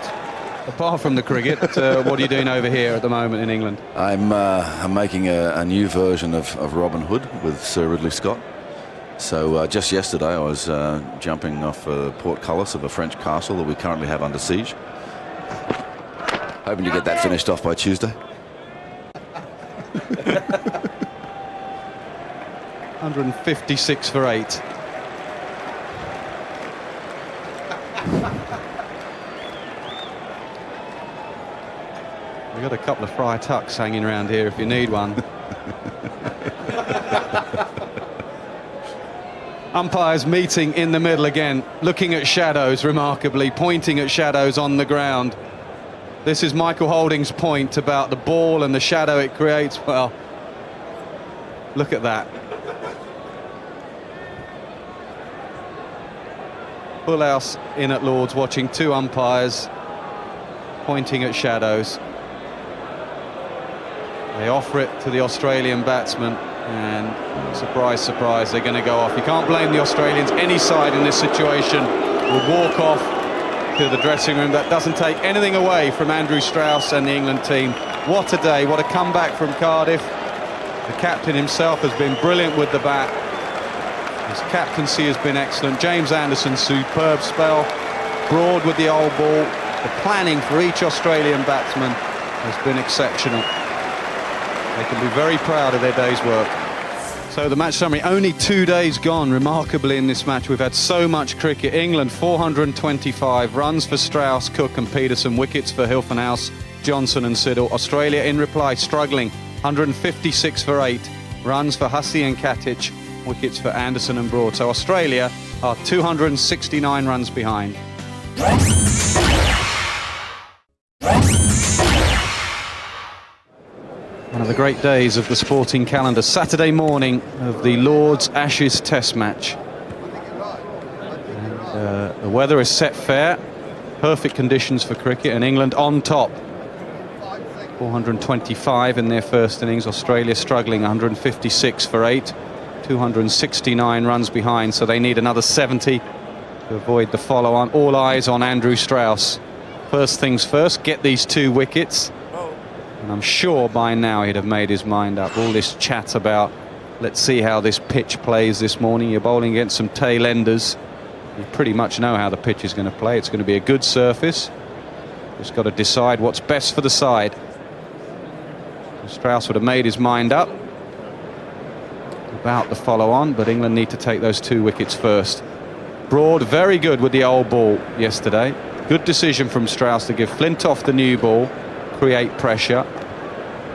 Apart from the cricket, what are you doing over here at the moment in England? I'm making a new version of Robin Hood with Sir Ridley Scott. So just yesterday I was jumping off a portcullis of a French castle that we currently have under siege. Hoping to get that finished off by Tuesday. 156 for 8. We've got a couple of Friar Tucks hanging around here if you need one. Umpires meeting in the middle again, looking at shadows remarkably, pointing at shadows on the ground. This is Michael Holding's point about the ball and the shadow it creates. Well, look at that. Full house in at Lord's, watching two umpires pointing at shadows. They offer it to the Australian batsman, and surprise, surprise, they're going to go off. You can't blame the Australians. Any side in this situation would walk off to the dressing room. That doesn't take anything away from Andrew Strauss and the England team. What a day, what a comeback from Cardiff. The captain himself has been brilliant with the bat. His captaincy has been excellent. James Anderson, superb spell. Broad with the old ball. The planning for each Australian batsman has been exceptional. They can be very proud of their day's work. So the match summary, only 2 days gone remarkably in this match. We've had so much cricket. England 425 runs for Strauss, Cook and Peterson, wickets for Hilfenhaus, Johnson and Siddle. Australia in reply struggling, 156 for 8, runs for Hussey and Katic, wickets for Anderson and Broad. So Australia are 269 runs behind. One of the great days of the sporting calendar, Saturday morning of the Lord's Ashes Test match. And, the weather is set fair, perfect conditions for cricket, and England on top. 425 in their first innings, Australia struggling, 156 for 8, 269 runs behind, so they need another 70 to avoid the follow-on. All eyes on Andrew Strauss. First things first, get these 2 wickets. And I'm sure by now he'd have made his mind up. All this chat about, let's see how this pitch plays this morning. You're bowling against some tail enders. You pretty much know how the pitch is going to play. It's going to be a good surface. Just got to decide what's best for the side. Strauss would have made his mind up about the follow-on, but England need to take those 2 wickets first. Broad, very good with the old ball yesterday. Good decision from Strauss to give Flintoff the new ball, create pressure,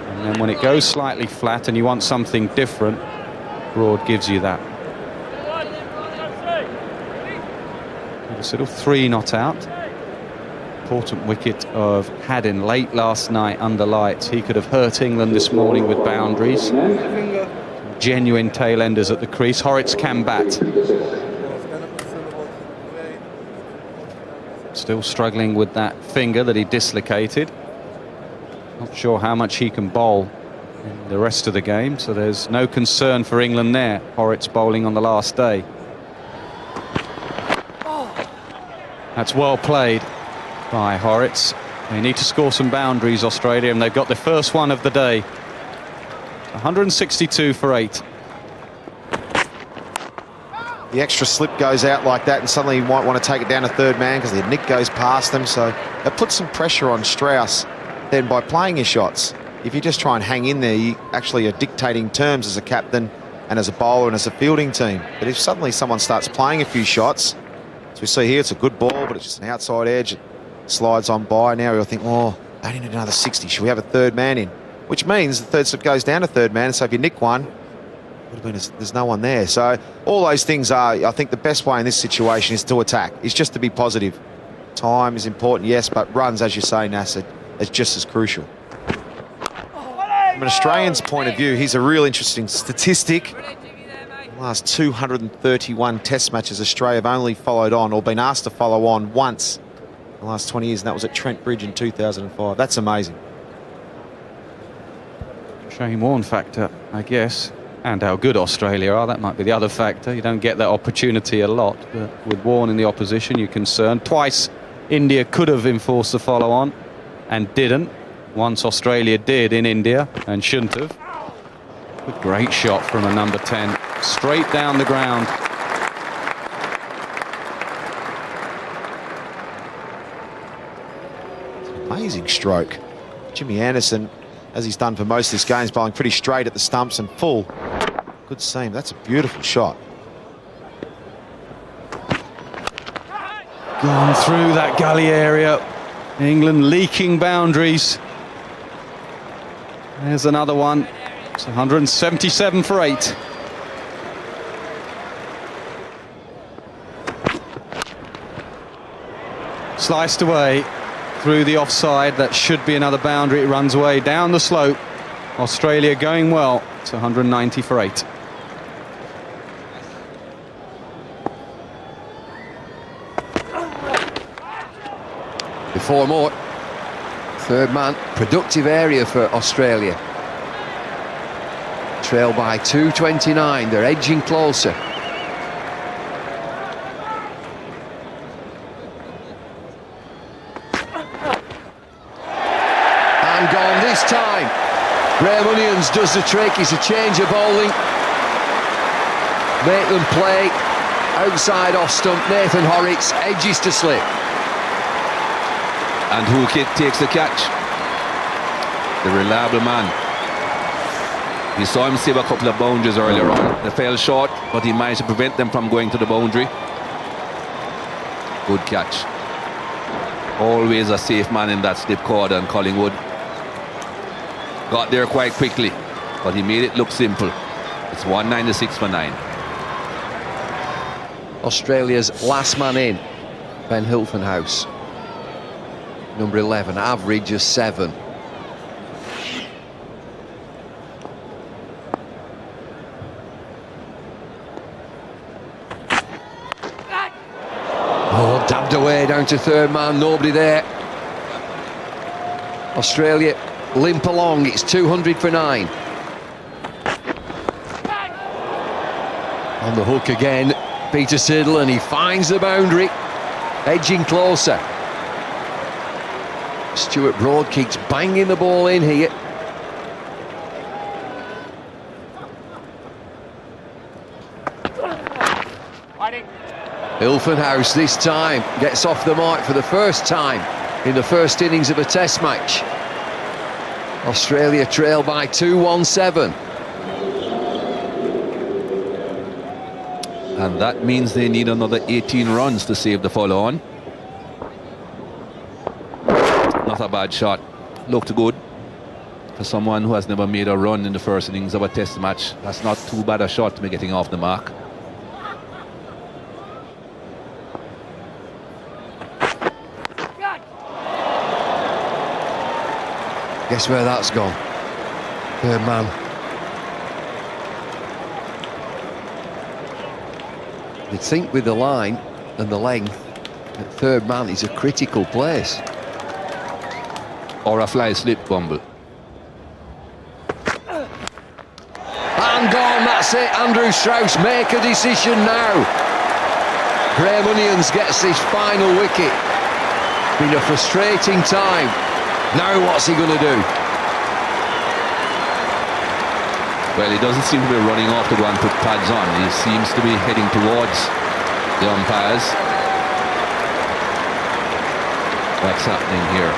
and then when it goes slightly flat and you want something different, Broad gives you that. Siddle 3 not out. Important wicket of Haddin late last night under lights. He could have hurt England this morning with boundaries. Genuine tail enders at the crease. Horrocks can bat. Still struggling with that finger that he dislocated. Not sure how much he can bowl in the rest of the game, so there's no concern for England there. Horrocks bowling on the last day. That's well played by Horrocks. They need to score some boundaries, Australia, and they've got the first one of the day. 162 for 8. The extra slip goes out like that, and suddenly you might want to take it down to third man because the nick goes past them, so that puts some pressure on Strauss. Then by playing your shots, if you just try and hang in there, you actually are dictating terms as a captain and as a bowler and as a fielding team. But if suddenly someone starts playing a few shots, as we see here, it's a good ball, but it's just an outside edge. It slides on by. Now you'll think, oh, they need another 60. Should we have a third man in? Which means the third slip goes down to third man, so if you nick one, Would have been there's no one there. So all those things are, I think the best way in this situation is to attack. Is just to be positive. Time is important, yes, but runs, as you say, Nasser, is just as crucial. From an Australian's point of view, here's a real interesting statistic. The last 231 test matches, Australia have only followed on or been asked to follow on once in the last 20 years, and that was at Trent Bridge in 2005. That's amazing. Shane Warne factor, I guess. And how good Australia are, that might be the other factor. You don't get that opportunity a lot, but with Warne in the opposition, you're concerned. Twice India could have enforced the follow-on and didn't. Once Australia did in India and shouldn't have. A great shot from a number 10, straight down the ground. Amazing stroke. Jimmy Anderson, as he's done for most of this game, is bowling pretty straight at the stumps and full. Good seam. That's a beautiful shot. Gone through that gully area. England leaking boundaries. There's another one. It's 177 for 8. Sliced away through the offside. That should be another boundary. It runs away down the slope. Australia going well. It's 190 for 8. Before more. Third man, productive area for Australia. Trail by 229, they're edging closer. And gone this time. Graham Onions does the trick, it's a change of bowling. Maitland play, outside off stump, Nathan Horrocks, edges to slip. And Hookit takes the catch. The reliable man. We saw him save a couple of boundaries earlier on. They fell short, but he managed to prevent them from going to the boundary. Good catch. Always a safe man in that slip cordon, Collingwood. Got there quite quickly, but he made it look simple. It's 196 for 9. Australia's last man in, Ben Hilfenhaus. Number 11, average of 7. Oh, dabbed away down to third man, nobody there. Australia limp along, it's 200 for 9. On the hook again, Peter Siddle, and he finds the boundary, edging closer. Stuart Broad keeps banging the ball in here. Hilfenhaus this time gets off the mark for the first time in the first innings of a test match. Australia trail by 217. And that means they need another 18 runs to save the follow-on. Not a bad shot. Looked good for someone who has never made a run in the first innings of a test match. That's not too bad a shot to be getting off the mark. Guess where that's gone? Third man. You'd think with the line and the length that third man is a critical place. Or a fly slip bumble. And gone, that's it. Andrew Strauss, make a decision now. Graham Onions gets this final wicket. Been a frustrating time. Now what's he going to do? Well, he doesn't seem to be running off to go and put pads on. He seems to be heading towards the umpires. What's happening here?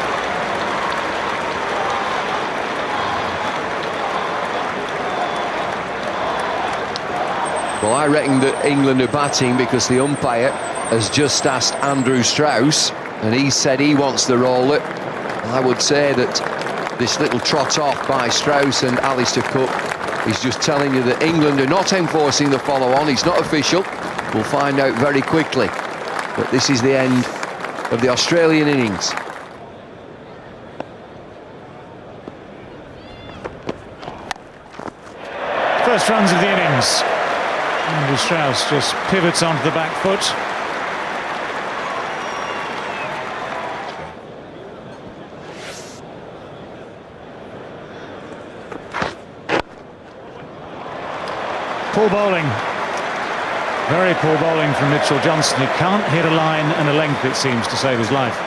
Well, I reckon that England are batting because the umpire has just asked Andrew Strauss, and he said he wants the roller. I would say that this little trot off by Strauss and Alistair Cook He's just telling you that England are not enforcing the follow-on. It's not official. We'll find out very quickly. But this is the end of the Australian innings. First runs of the innings. Andrew Strauss just pivots onto the back foot. Poor bowling. Very poor bowling from Mitchell Johnson. He can't hit a line and a length, it seems, to save his life.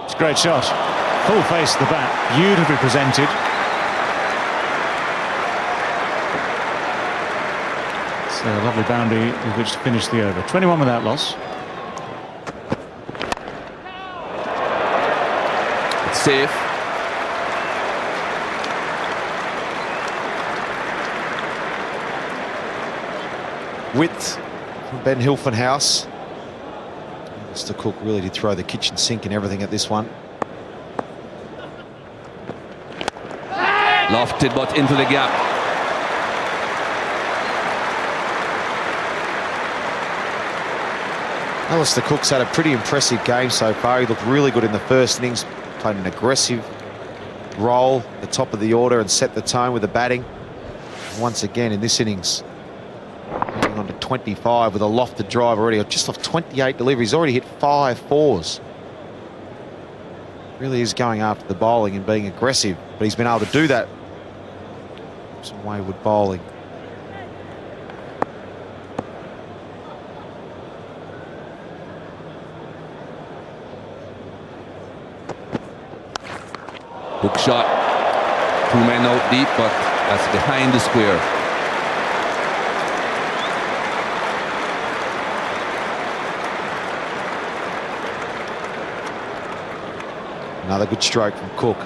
It's a great shot. Full face of the bat. Beautifully presented. It's a lovely boundary with which to finish the over. 21 without loss. Safe. Width from Ben Hilfenhaus. Mr. Cook really did throw the kitchen sink and everything at this one. Lofted, but into the gap. Alistair Cook's had a pretty impressive game so far. He looked really good in the first innings. Played an aggressive role at the top of the order and set the tone with the batting. Once again in this innings, moving on to 25 with a lofted drive already, just off 28 deliveries. Already hit 5 fours. Really is going after the bowling and being aggressive, but he's been able to do that. Some wayward bowling. Hook shot. 2 men out deep, but that's behind the square. Another good stroke from Cook.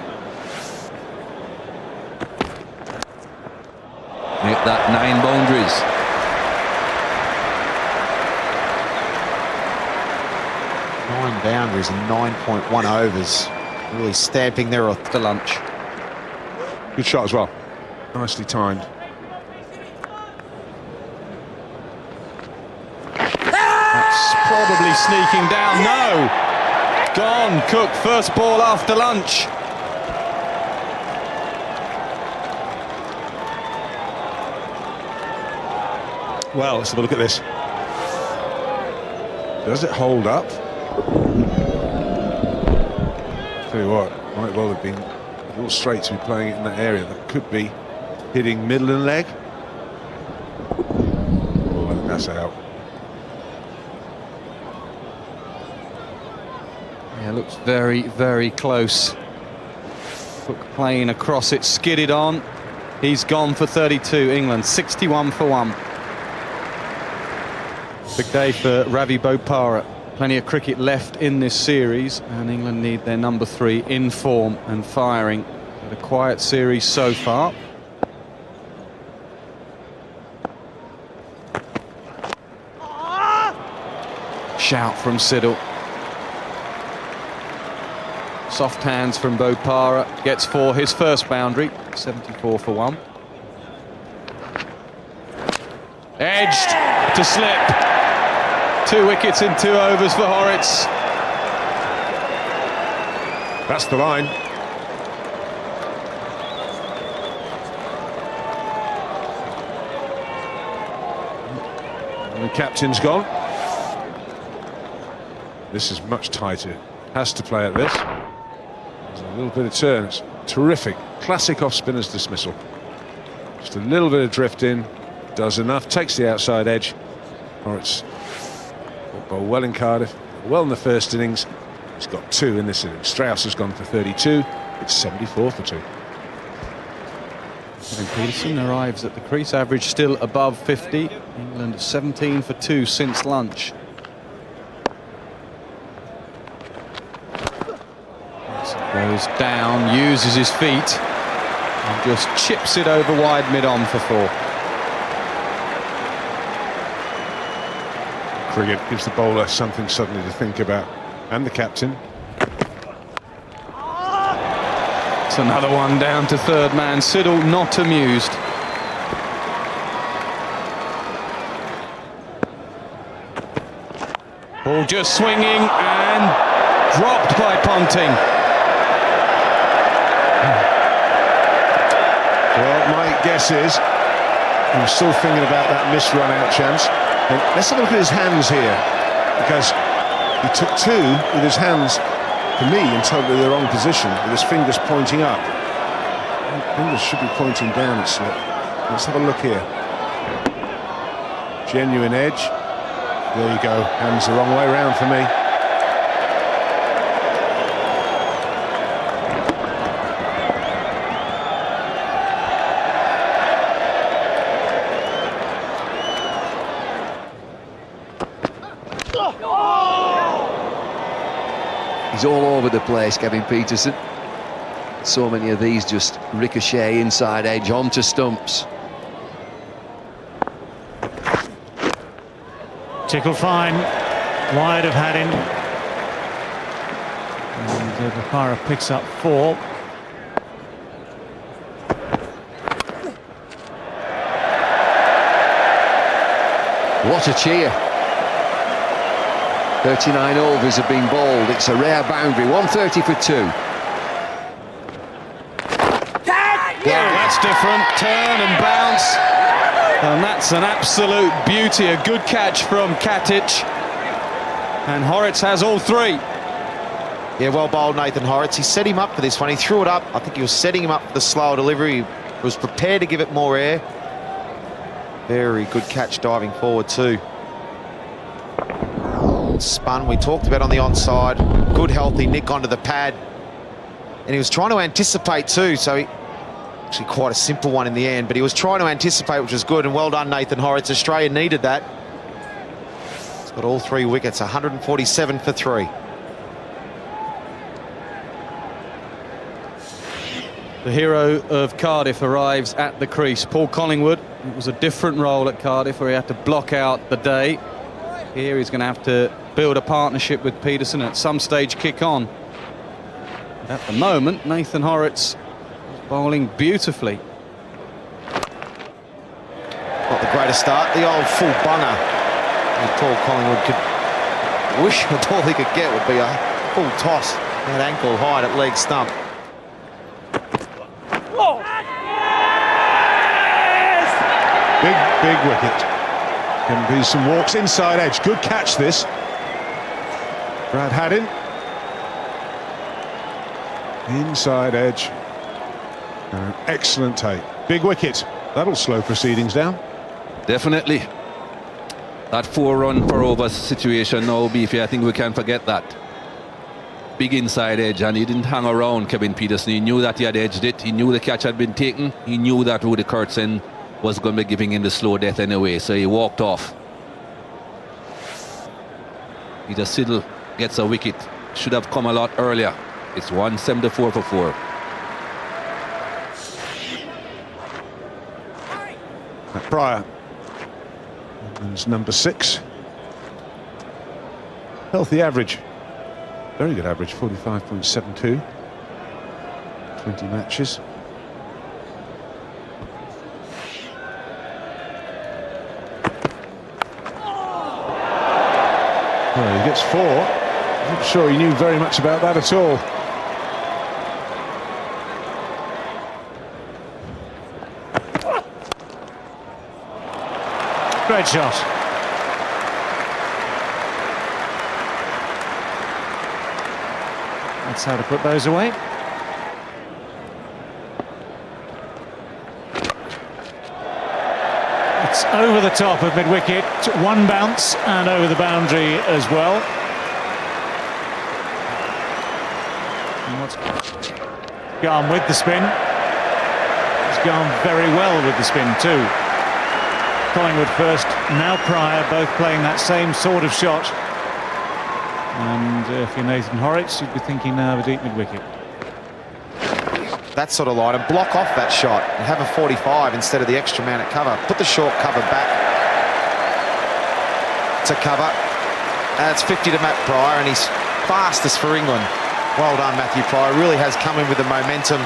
Make that 9 boundaries. Nine boundaries and 9.1 overs. Really stamping there at the lunch. Good shot as well. Nicely timed. That's probably sneaking down. No! Gone. Cook, first ball after lunch. Well, let's have a look at this. Does it hold up? Tell you what, might well have been a little straight to be playing it in that area. That could be hitting middle and leg. Oh, I think that's out. Yeah, looks very, very close. Cook playing across it, skidded on. He's gone for 32. England 61 for 1. Big day for Ravi Bopara. Plenty of cricket left in this series, and England need their number 3 in form and firing. But a quiet series so far. Shout from Siddle. Soft hands from Bopara. Gets for his first boundary. 74 for 1. Edged to slip. 2 wickets in 2 overs for Horwitz. That's the line. And the captain's gone. This is much tighter. Has to play at this. There's a little bit of turn. It's terrific. Classic off-spinner's dismissal. Just a little bit of drift in. Does enough. Takes the outside edge. Horwitz bowled well in Cardiff. Well in the first innings. He's got 2 in this innings. Strauss has gone for 32. It's 74 for 2. Kevin Peterson arrives at the crease. Average still above 50. England 17 for 2 since lunch. Goes down, uses his feet, and just chips it over wide mid-on for 4. Cricket gives the bowler something suddenly to think about. and the captain. It's another one down to third man. Siddle not amused. Ball just swinging and dropped by Ponting. Well, my guess is he was still thinking about that missed run-out chance. And let's have a look at his hands here, because he took two with his hands, for me, in totally the wrong position, with his fingers pointing up. Fingers should be pointing down at slip. Let's have a look here. Genuine edge. There you go. Hands the wrong way round for me. He's all over the place, Kevin Pietersen. So many of these just ricochet inside edge onto stumps. Tickle fine, wide of Haddin. And Bopara picks up 4. What a cheer. 39 overs have been bowled. It's a rare boundary. 130 for 2. Yeah, that's different. Turn and bounce. And that's an absolute beauty. A good catch from Katic. And Hauritz has all 3. Yeah, well bowled, Nathan Hauritz. He set him up for this one. He threw it up. I think he was setting him up for the slower delivery. He was prepared to give it more air. Very good catch diving forward too. Spun, we talked about on the onside. Good healthy nick onto the pad. And he was trying to anticipate too, so he, actually quite a simple one in the end, but he was trying to anticipate, which was good, and well done, Nathan Hauritz. Australia needed that. He's got all 3 wickets, 147 for 3. The hero of Cardiff arrives at the crease. Paul Collingwood. It was a different role at Cardiff where he had to block out the day. Here he's going to have to build a partnership with Pietersen, at some stage kick on. At the moment, Nathan Hauritz is bowling beautifully. Not the greatest start, the old full bunger. And Paul Collingwood could wish the ball he could get would be a full toss at ankle height at leg stump. Big wicket. Can be some walks inside edge. Good catch this. Brad Haddin. Inside edge. And an excellent take. Big wicket. That'll slow proceedings down. Definitely. That 4-run per over situation now, Beefy, I think we can't forget that. Big inside edge, and he didn't hang around, Kevin Pietersen. He knew that he had edged it. He knew the catch had been taken. He knew that Rudy Kurtzen was going to be giving him the slow death anyway, so he walked off. Peter Siddle gets a wicket. Should have come a lot earlier. It's 174 for 4. Matt Pryor. England's number 6. Healthy average. Very good average, 45.72. 20 matches. Well, he gets 4. I'm not sure he knew very much about that at all. Great shot. That's how to put those away. It's over the top of mid-wicket, 1 bounce and over the boundary as well. And what's gone with the spin? It's gone very well with the spin too. Collingwood first, now Pryor, both playing that same sort of shot. And if you're Nathan Hauritz, you'd be thinking now of a deep mid-wicket. That sort of line, and block off that shot and have a 45 instead of the extra man at cover. Put the short cover back to cover. That's 50 to Matt Pryor, and he's fastest for England. Well done, Matthew Pryor. Really has come in with the momentum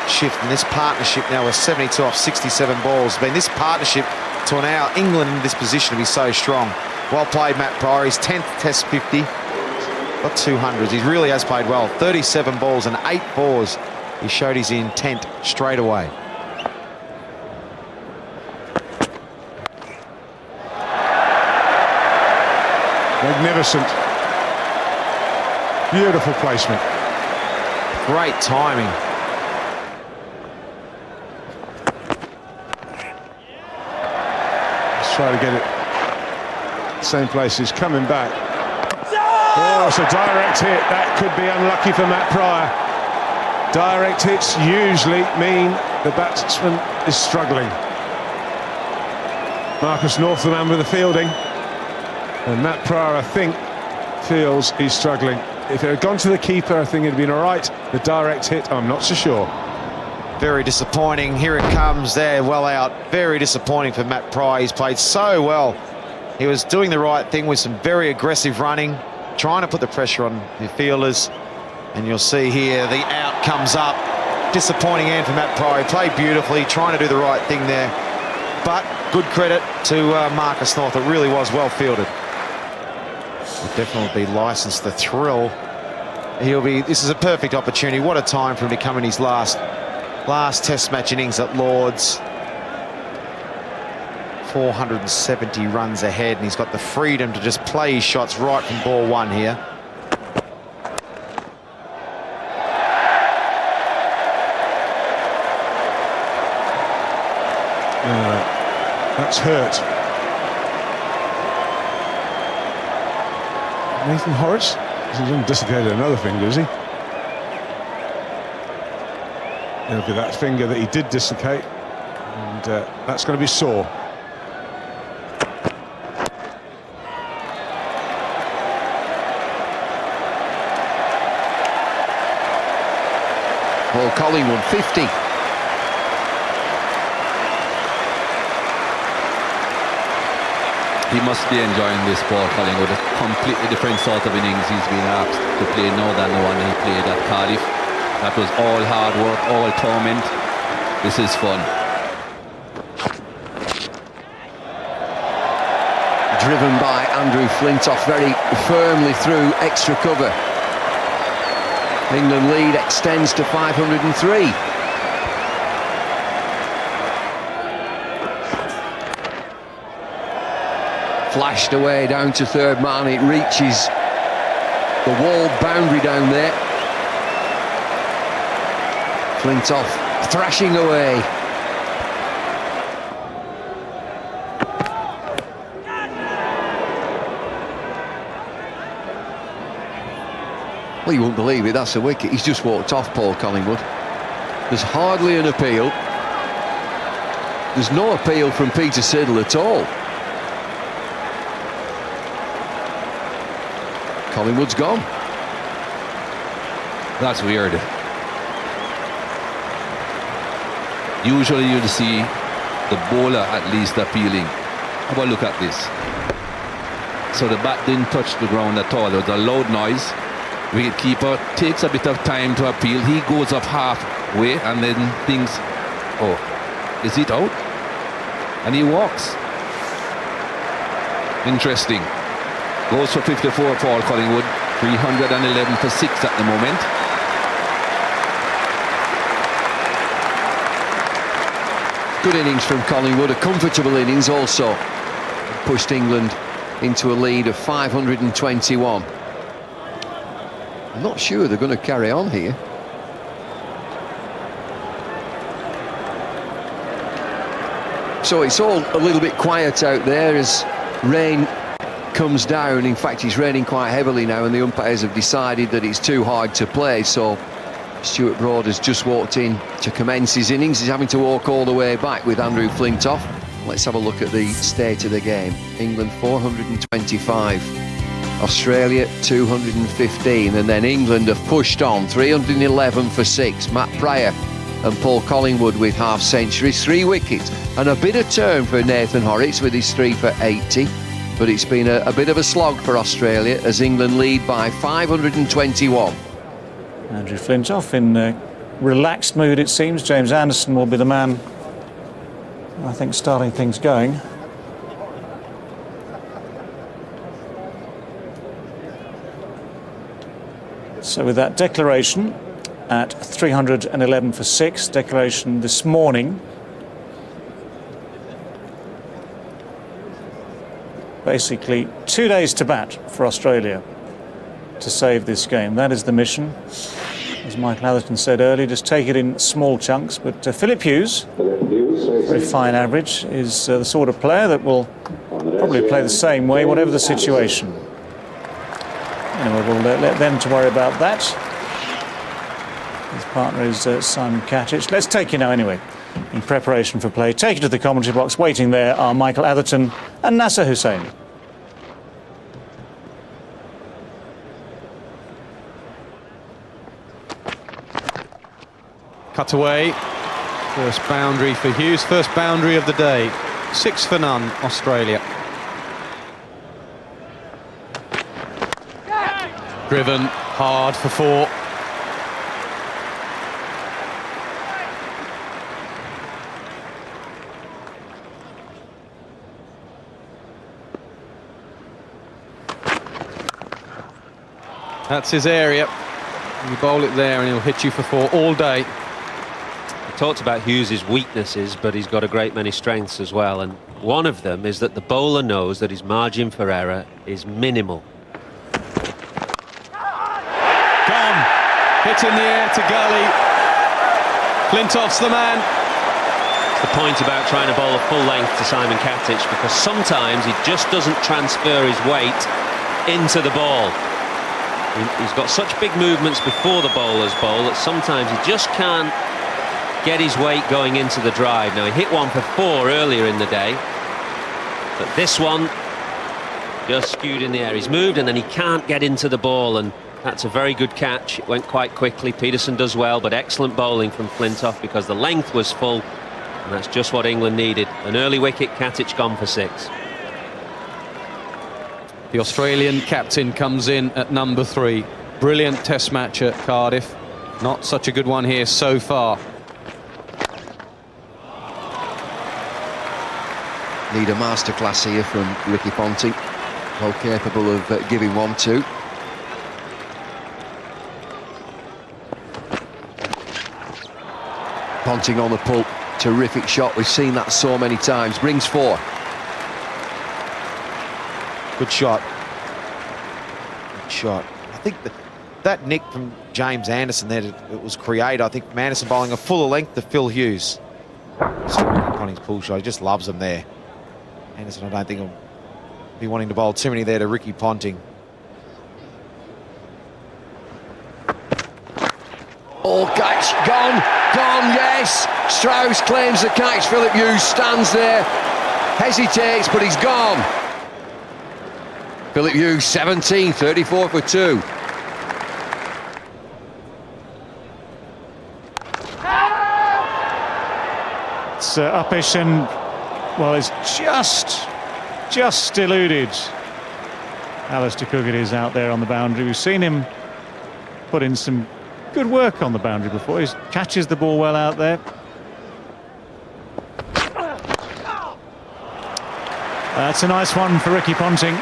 shift, and this partnership now with 72 off 67 balls. I mean, this partnership to allow England in this position to be so strong. Well played, Matt Pryor. His 10th Test 50. Got 200s. He really has played well. 37 balls and 8 fours. He showed his intent straight away. Magnificent. Beautiful placement. Great timing. Let's try to get it. Same place. He's coming back. Oh, it's a direct hit. That could be unlucky for Matt Pryor. Direct hits usually mean the batsman is struggling. Marcus North, the man with the fielding. And Matt Pryor, I think, feels he's struggling. If it had gone to the keeper, I think it'd been all right. The direct hit, I'm not so sure. Very disappointing. Here it comes there, well out. Very disappointing for Matt Pryor. He's played so well. He was doing the right thing with some very aggressive running, trying to put the pressure on the fielders. And you'll see here the out comes up. Disappointing end for Matt Pryor. He played beautifully, trying to do the right thing there. But good credit to Marcus North. It really was well fielded. He'll definitely be licensed to thrill. This is a perfect opportunity. What a time for him to come in his last Test match innings at Lord's. 470 runs ahead, and he's got the freedom to just play his shots right from ball one here. That's hurt. Nathan Horace? He hasn't dislocated another finger, is he? It'll be that finger that he did dislocate, and that's going to be sore. Paul Collingwood, 50. He must be enjoying this, Paul Collingwood. A completely different sort of innings he's been asked to play now than the one he played at Cardiff. That was all hard work, all torment. This is fun. Driven by Andrew Flintoff very firmly through extra cover. England lead extends to 503. Flashed away down to third man. It reaches the wall boundary down there. Flintoff thrashing away. Well, you won't believe it, that's a wicket. He's just walked off, Paul Collingwood. There's hardly an appeal. There's no appeal from Peter Siddle at all. Collingwood's gone. That's weird. Usually you'll see the bowler at least appealing. How about look at this? So the bat didn't touch the ground at all. There was a loud noise. Wicketkeeper takes a bit of time to appeal. He goes up halfway and then thinks, oh, is it out? And he walks. Interesting. Goes for 54, Paul Collingwood. 311 for 6 at the moment. Good innings from Collingwood, a comfortable innings also. Pushed England into a lead of 521. I'm not sure they're going to carry on here. So it's all a little bit quiet out there as rain comes down. In fact, it's raining quite heavily now, and the umpires have decided that it's too hard to play. So Stuart Broad has just walked in to commence his innings. He's having to walk all the way back with Andrew Flintoff. Let's have a look at the state of the game. England 425, Australia 215, and then England have pushed on 311 for 6. Matt Pryor and Paul Collingwood with half centuries, 3 wickets, and a bit of turn for Nathan Horace with his 3 for 80. but it's been a bit of a slog for Australia as England lead by 521. Andrew Flintoff in relaxed mood, it seems. James Anderson will be the man, I think, starting things going. So with that declaration at 311 for 6, declaration this morning, basically 2 days to bat for Australia to save this game. That is the mission. As Michael Atherton said earlier, just take it in small chunks. But Philip Hughes, very fine average, is the sort of player that will probably play the same way, whatever the situation. Anyway, we'll let them to worry about that. His partner is Simon Katic. Let's take you now anyway, in preparation for play. Take you to the commentary box. Waiting there are Michael Atherton and Nasser Hussain. Cut away. First boundary for Hughes. First boundary of the day. 6 for none, Australia. Driven hard for 4. That's his area. You bowl it there and he'll hit you for 4 all day. Talked about Hughes' weaknesses, but he's got a great many strengths as well, and one of them is that the bowler knows that his margin for error is minimal. Gone. Hit in the air to gully. Flintoff's the man. It's the point about trying to bowl a full length to Simon Katic, because sometimes he just doesn't transfer his weight into the ball. He's got such big movements before the bowler's bowl that sometimes he just can't get his weight going into the drive. Now, he hit one for 4 earlier in the day, but this one just skewed in the air. He's moved and then he can't get into the ball, and that's a very good catch. It went quite quickly. Peterson does well, but excellent bowling from Flintoff because the length was full, and that's just what England needed. An early wicket, Katic gone for 6. The Australian captain comes in at number 3. Brilliant test match at Cardiff. Not such a good one here so far. Need a masterclass here from Ricky Ponting. Well capable of giving 1-2. Ponting on the pull. Terrific shot. We've seen that so many times. Brings 4. Good shot. Good shot. I think that nick from James Anderson there, it was created, I think, from Anderson bowling a fuller length to Phil Hughes. On his pull shot, he just loves them there. Anderson, I don't think will be wanting to bowl too many there to Ricky Ponting. Oh, catch, gone, yes. Strauss claims the catch. Philip Hughes stands there, hesitates, but he's gone. Philip Hughes, 17, 34 for 2. It's uppish and, well, it's just eluded. Alistair Cook, it is, out there on the boundary. We've seen him put in some good work on the boundary before. He catches the ball well out there. That's a nice one for Ricky Ponting.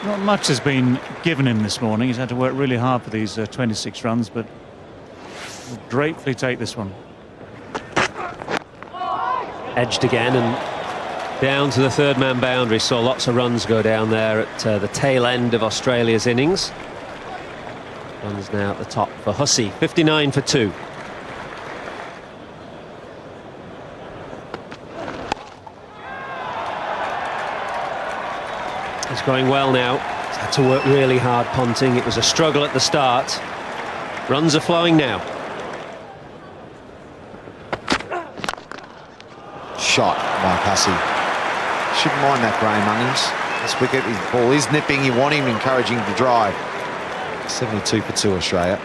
Not much has been given him this morning. He's had to work really hard for these 26 runs, but will gratefully take this one. Edged again and down to the third-man boundary. Saw lots of runs go down there at the tail end of Australia's innings. Runs now at the top for Hussey, 59 for 2. It's going well now. He's had to work really hard, Ponting. It was a struggle at the start. Runs are flowing now. Shot, Mike Hussey. Shouldn't mind that, Graham Onions. This wicket, his ball is nipping. You want him, encouraging him to drive. 72 for 2, Australia.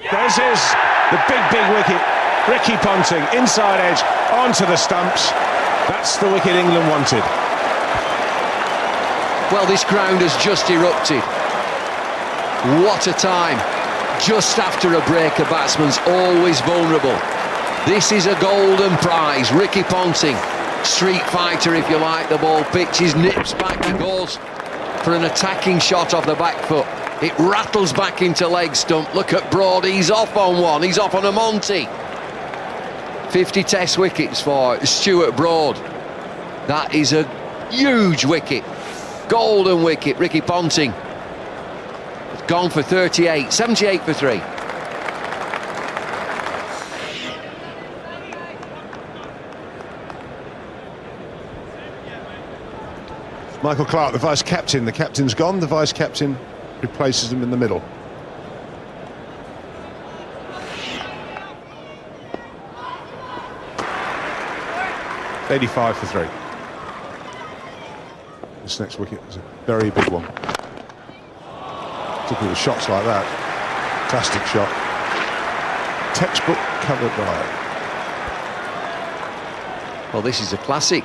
There's the big wicket Ricky Ponting, inside edge, onto the stumps. That's the wicket England wanted. Well, this ground has just erupted. What a time. Just after a break, a batsman's always vulnerable. This is a golden prize. Ricky Ponting, street fighter if you like, the ball pitches, nips back, he goes for an attacking shot off the back foot. It rattles back into leg stump. Look at Broad, he's off on one, he's off on a Monty. 50 test wickets for Stuart Broad. That is a huge wicket. Golden wicket, Ricky Ponting. Gone for 38, 78 for 3. Michael Clarke, the vice-captain. The captain's gone, the vice-captain replaces him in the middle. $85 for 3. This next wicket is a very big one. Particularly with shots like that. Fantastic shot. Textbook cover drive. Well, this is a classic.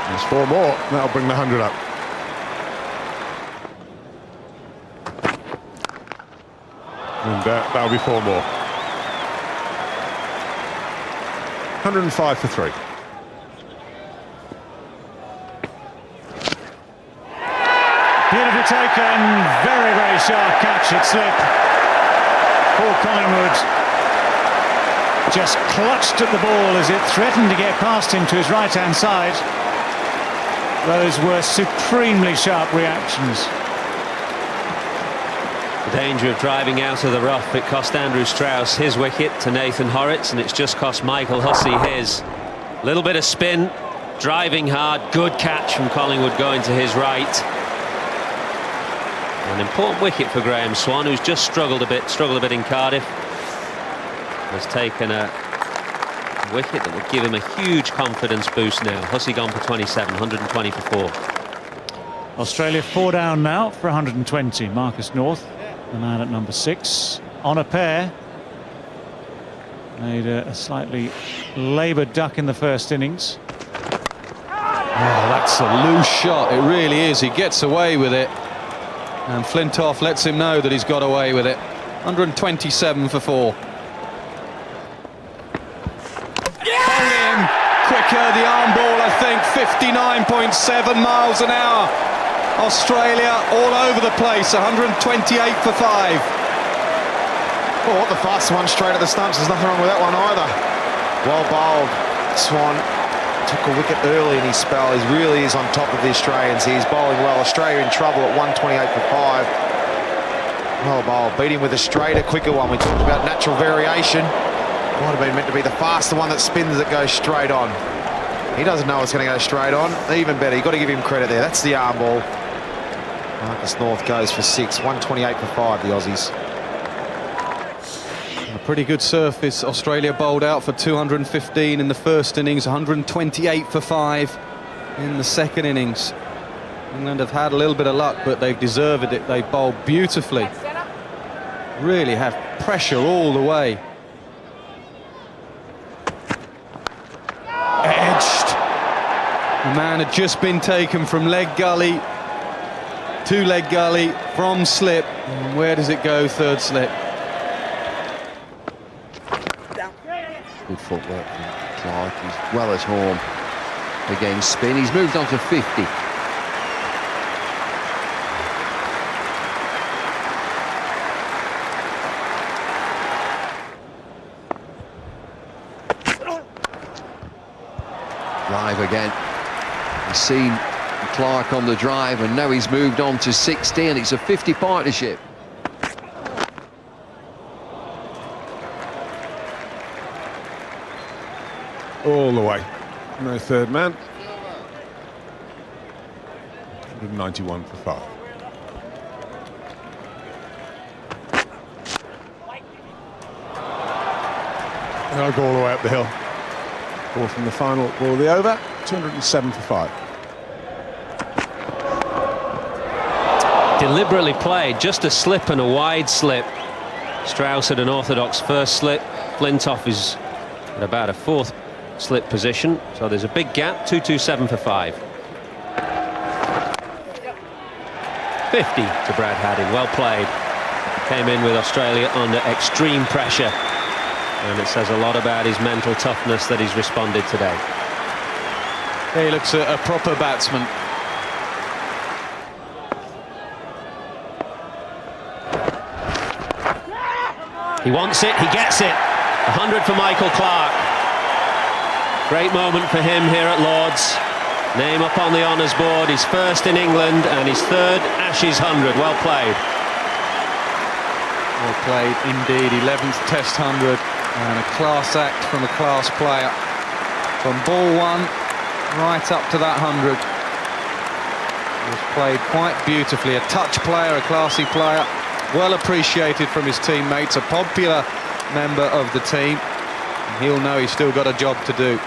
There's 4 more. That'll bring the 100 up. And that'll be 4 more. 105 for 3. Beautifully taken, very, very sharp catch at slip. Paul Collingwood just clutched at the ball as it threatened to get past him to his right-hand side. Those were supremely sharp reactions. The danger of driving out of the rough. It cost Andrew Strauss his wicket to Nathan Horrocks, and it's just cost Michael Hussey his. Little bit of spin, driving hard, good catch from Collingwood going to his right. An important wicket for Graham Swan, who's just struggled a bit in Cardiff. Has taken a wicket that would give him a huge confidence boost now. Hussey gone for 27, 120 for 4. Australia 4 down now for 120. Marcus North, the man at number 6, on a pair. Made a slightly laboured duck in the first innings. Oh, that's a loose shot, it really is. He gets away with it. And Flintoff lets him know that he's got away with it. 127 for 4. Hold him. Quicker, the arm ball, I think. 59.7 miles an hour. Australia all over the place. 128 for 5. Oh, what the fast one straight at the stumps. There's nothing wrong with that one either. Well bowled. Swan took a wicket early in his spell. He really is on top of the Australians. He's bowling well. Australia in trouble at 128 for 5. Well bowled. Beat him with a straighter, quicker one. We talked about natural variation. Might have been meant to be the faster one that spins that goes straight on. He doesn't know it's going to go straight on. Even better. You've got to give him credit there. That's the arm ball. Marcus North goes for 6. 128 for 5, the Aussies. A pretty good surface. Australia bowled out for 215 in the first innings, 128 for 5 in the second innings. England have had a little bit of luck, but they've deserved it. They bowled beautifully. Really have pressure all the way. Edged. The man had just been taken from leg gully to leg gully from slip. And where does it go? Third slip. Good footwork from Clarke. He's well at home against spin. He's moved on to 50. Drive again. He's seen Clarke on the drive, and now he's moved on to 60, and it's a 50 partnership. All the way. No third man. 191 for 5. And I'll go all the way up the hill. Ball from the final ball of the over. 207 for 5. deliberately played just a slip and a wide slip. Strauss had an orthodox first slip. Flintoff is at about a fourth slip position, so there's a big gap. 2.27 for 5. 50 to Brad Haddin. Well played. Came in with Australia under extreme pressure, and it says a lot about his mental toughness that he's responded today. He looks a proper batsman. He wants it, he gets it. 100 for Michael Clarke. Great moment for him here at Lord's. Name up on the honours board, his first in England and his third Ashes 100. Well played. Well played indeed. 11th Test 100 and a class act from a class player. From ball 1 right up to that 100. It was played quite beautifully. A touch player, a classy player. Well appreciated from his teammates, a popular member of the team. And he'll know he's still got a job to do.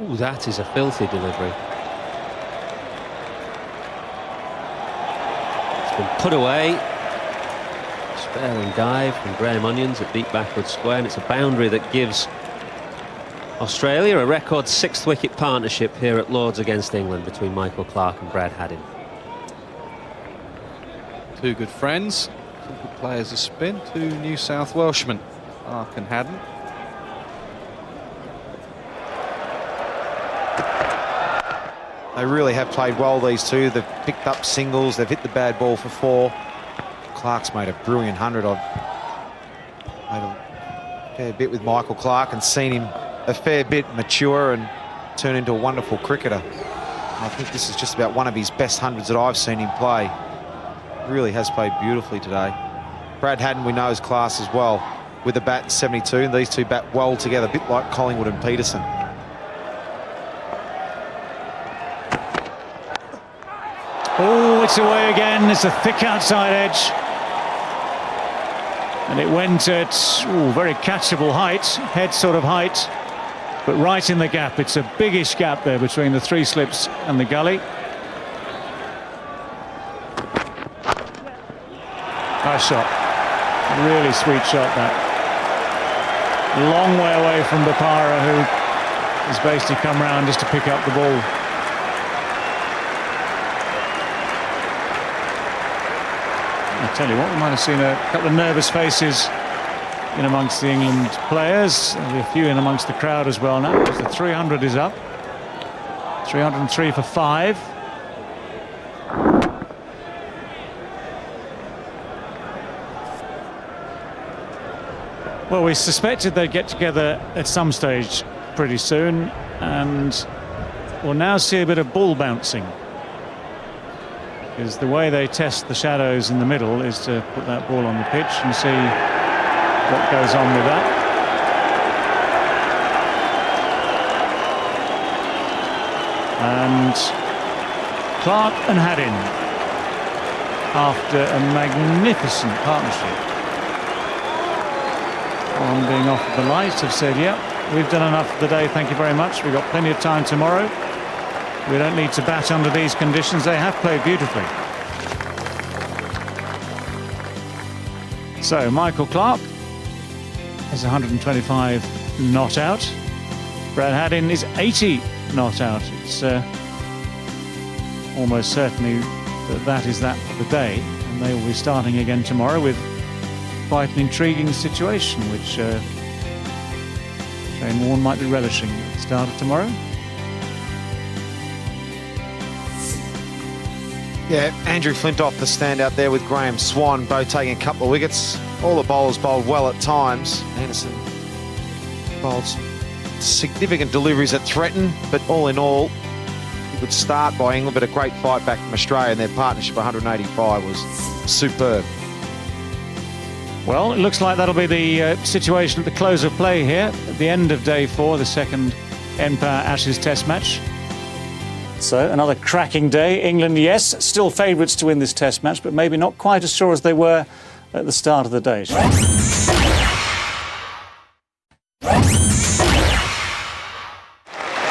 Ooh, that is a filthy delivery. It's been put away. Sparing dive from Graham Onions at deep backward square, and it's a boundary that gives Australia a record 6th wicket partnership here at Lord's against England between Michael Clarke and Brad Haddin. Two good friends, two good players of spin, two New South Welshmen, Clarke and Haddin. They really have played well, these two. They've picked up singles, they've hit the bad ball for 4. Clarke's made a brilliant 100. I've made a fair bit with Michael Clarke and seen him a fair bit mature and turn into a wonderful cricketer. I think this is just about one of his best 100s that I've seen him play. Really has played beautifully today. Brad Haddin, we know, is class as well with the bat in 72, and these two bat well together, a bit like Collingwood and Peterson. Oh, it's away again. It's a thick outside edge. And it went at very catchable height, head sort of height, but right in the gap. It's a biggish gap there between the 3 slips and the gully. Nice shot. Really sweet shot, that. Long way away from Bopara, who has basically come round just to pick up the ball. I tell you what, we might have seen a couple of nervous faces in amongst the England players. There'll be a few in amongst the crowd as well now, because the 300 is up. 303 for 5. Well, we suspected they'd get together at some stage pretty soon, and we'll now see a bit of ball bouncing. Because the way they test the shadows in the middle is to put that ball on the pitch and see what goes on with that. And Clarke and Haddin, after a magnificent partnership, on being off the light, have said, yeah, we've done enough for the day, thank you very much. We've got plenty of time tomorrow. We don't need to bat under these conditions. They have played beautifully. So Michael Clarke is 125 not out. Brad Haddin is 80 not out. It's almost certainly that is that for the day. And they will be starting again tomorrow with quite an intriguing situation, which Shane Warne might be relishing at the start of tomorrow. Yeah, Andrew Flintoff, the standout there with Graham Swan, both taking a couple of wickets. All the bowlers bowled well at times. Anderson bowled some significant deliveries that threatened, but all in all, a good start by England, but a great fight back from Australia, and their partnership 185 was superb. Well, it looks like that'll be the situation at the close of play here, at the end of day 4, the second Empire Ashes Test match. So another cracking day. England, yes, still favourites to win this Test match, but maybe not quite as sure as they were at the start of the day.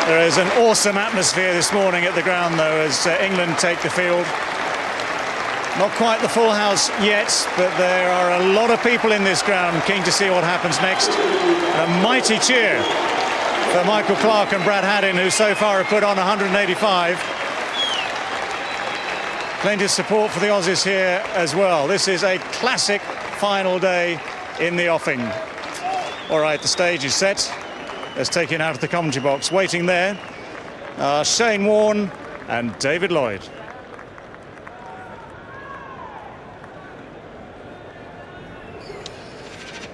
There is an awesome atmosphere this morning at the ground, though, as England take the field. Not quite the full house yet, but there are a lot of people in this ground keen to see what happens next. A mighty cheer for Michael Clarke and Brad Haddin, who so far have put on 185. Plenty of support for the Aussies here as well. This is a classic final day in the offing. All right, the stage is set. Let's take it out of the commentary box. Waiting there are Shane Warne and David Lloyd.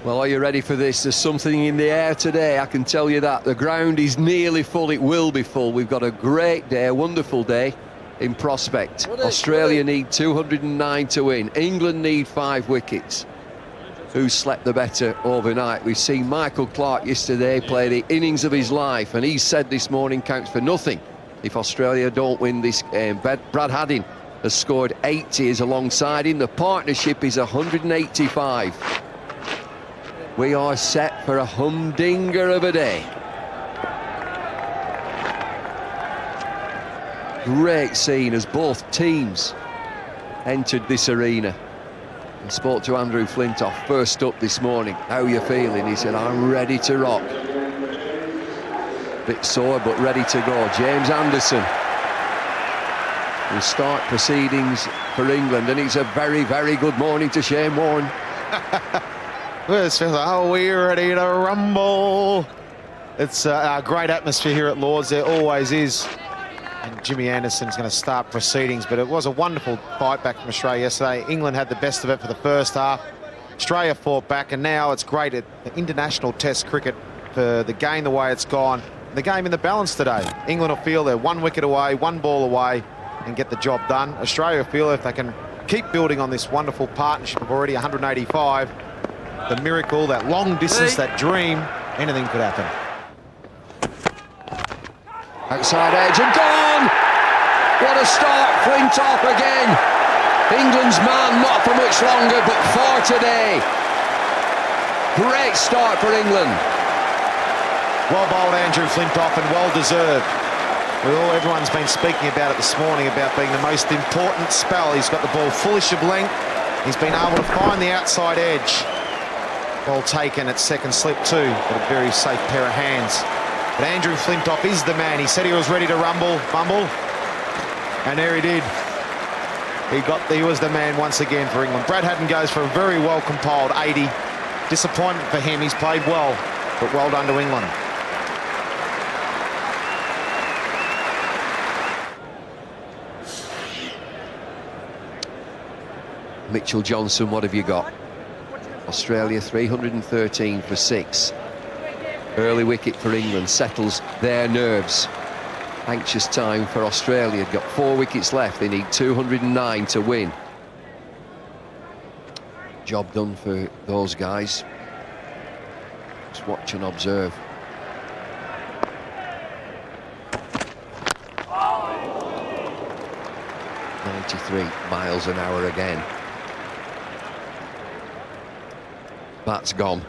Well, are you ready for this? There's something in the air today, I can tell you that. The ground is nearly full, it will be full. We've got a great day, a wonderful day in prospect. Australia need 209 to win. England need 5 wickets. Who slept the better overnight? We've seen Michael Clarke yesterday play the innings of his life, and he said this morning counts for nothing if Australia don't win this game. Brad Haddin has scored 80 is alongside him. The partnership is 185. We are set for a humdinger of a day. Great scene as both teams entered this arena. I spoke to Andrew Flintoff first up this morning. How are you feeling? He said, I'm ready to rock. Bit sore, but ready to go. James Anderson will start proceedings for England, and it's a very, very good morning to Shane Warne. Oh, we're ready to rumble. It's a great atmosphere here at Lord's. There always is. And Jimmy Anderson's going to start proceedings, but it was a wonderful fight back from Australia yesterday. England had the best of it for the first half. Australia fought back, and now it's great at the international Test cricket for the game the way it's gone. The game in the balance today. England will feel they're 1 wicket away, 1 ball away, and get the job done. Australia feel if they can keep building on this wonderful partnership of already 185, the miracle, that long distance, that dream, anything could happen. Outside edge and gone! What a start, Flintoff again. England's man, not for much longer, but for today. Great start for England. Well bowled, Andrew Flintoff, and well deserved. Everyone's been speaking about it this morning, about being the most important spell. He's got the ball fullish of length. He's been able to find the outside edge. Ball taken at second slip too, but a very safe pair of hands. But Andrew Flintoff is the man. He said he was ready to fumble, and there he did. He was the man once again for England. Brad Haddin goes for a very well compiled 80. Disappointment for him. He's played well, but well done to England. Mitchell Johnson, what have you got? Australia 313 for 6. Early wicket for England settles their nerves. Anxious time for Australia. Got 4 wickets left. They need 209 to win. Job done for those guys. Just watch and observe. .93 miles an hour again. That's gone.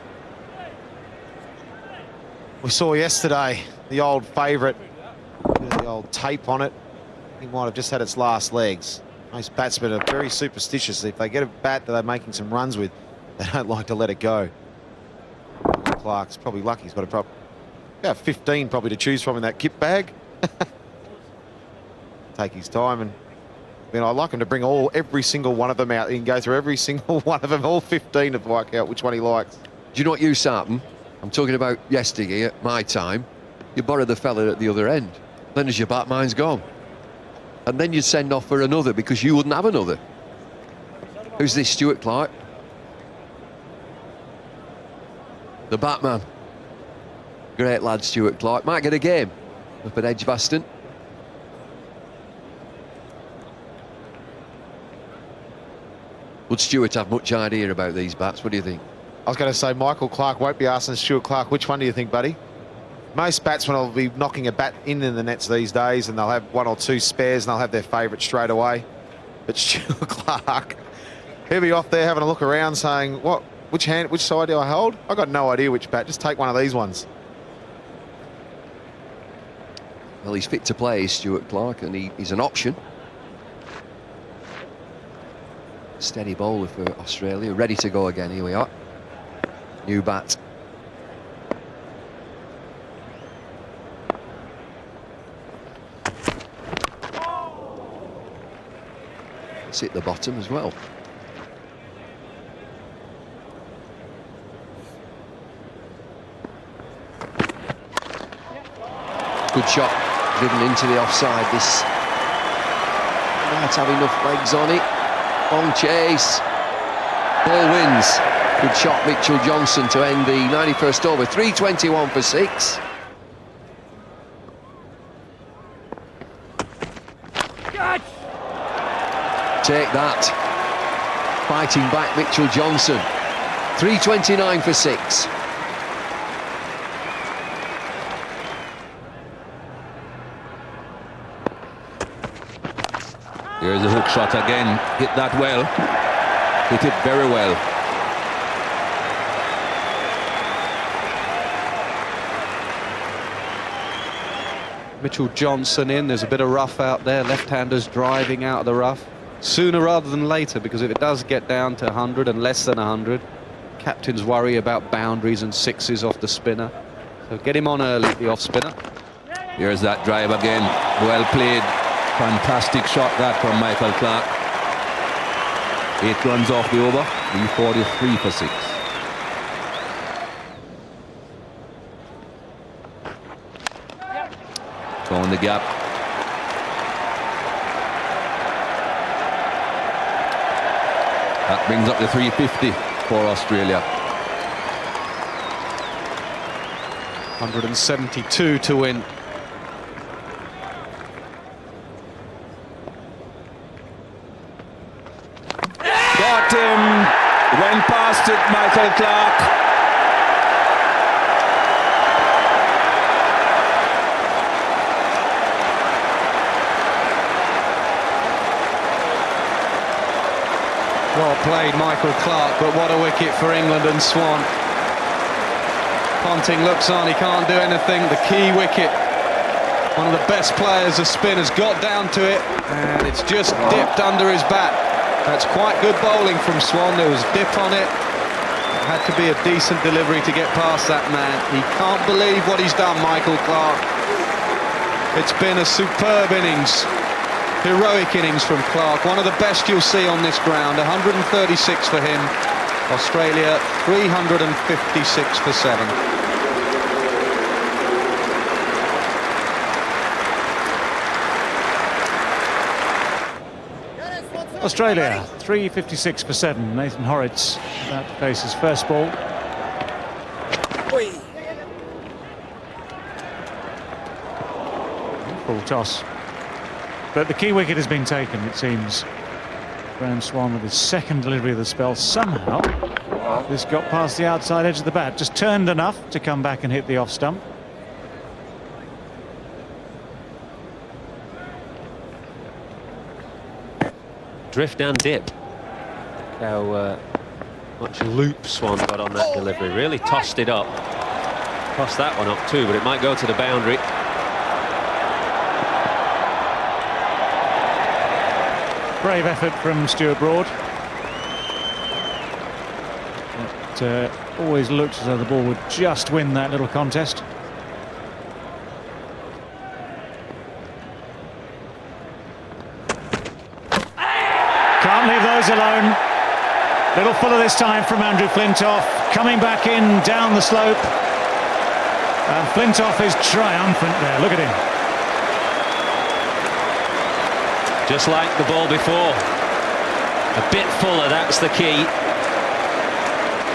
We saw yesterday the old favourite, the old tape on it. He might have just had its last legs. Most batsmen are very superstitious. If they get a bat that they're making some runs with, they don't like to let it go. Clarke's probably lucky. He's got about 15 probably to choose from in that kit bag. Take his time, and I like him to bring every single one of them out. He can go through every single one of them, all 15, to work out which one he likes. Do you know what used to happen? I'm talking about yesterday, at my time. You borrow the fella at the other end. Then as your bat, mine's gone. And then you'd send off for another because you wouldn't have another. Who's this, Stuart Clark? The Batman. Great lad, Stuart Clark. Might get a game up at Edgbaston. Would Stuart have much idea about these bats? What do you think? I was going to say Michael Clarke won't be asking Stuart Clark. Which one do you think, buddy? Most batsmen will be knocking a bat in the nets these days, and they'll have 1 or 2 spares, and they'll have their favourite straight away. But Stuart Clark, he'll be off there having a look around saying, what, which side do I hold? I've got no idea which bat, just take one of these ones. Well, he's fit to play, Stuart Clark, and he's an option. Steady bowler for Australia, ready to go again. Here we are. New bat. It's hit the bottom as well. Good shot, driven into the offside. This might have enough legs on it. Long chase. Ball wins. Good shot, Mitchell Johnson, to end the 91st over. 3:21 for 6. Take that. Fighting back, Mitchell Johnson. 3:29 for 6. Here's a hook shot again. Hit that well. Hit it very well. Mitchell Johnson in. There's a bit of rough out there. Left-handers driving out of the rough. Sooner rather than later, because if it does get down to 100 and less than 100, captains worry about boundaries and sixes off the spinner. So get him on early, the off-spinner. Here's that drive again. Well played. Fantastic shot that from Michael Clark. 8 runs off the over. 3:43 for 6. Going the gap. That brings up the 350 for Australia. 172 to win. Got him. Went past it, Michael Clark. Well played, Michael Clark, but what a wicket for England and Swan. Ponting looks on, he can't do anything. The key wicket. One of the best players, the spinner's got down to it, and it's just dipped under his bat. That's quite good bowling from Swan. There was dip on it. It had to be a decent delivery to get past that man. He can't believe what he's done, Michael Clark. It's been a superb innings. Heroic innings from Clark, one of the best you'll see on this ground. 136 for him. Australia 356 for 7. Australia 356 for 7. Nathan Horrocks about to face his first ball. Full toss. But the key wicket has been taken, it seems. Graham Swan with his second delivery of the spell. Somehow this got past the outside edge of the bat. Just turned enough to come back and hit the off stump. Drift and dip. How much loop Swan got on that delivery. Really tossed it up. Tossed that one up too, but it might go to the boundary. Brave effort from Stuart Broad. It always looked as though the ball would just win that little contest. Can't leave those alone. Little fuller this time from Andrew Flintoff. Coming back in down the slope. And Flintoff is triumphant there. Look at him. Just like the ball before. A bit fuller, that's the key.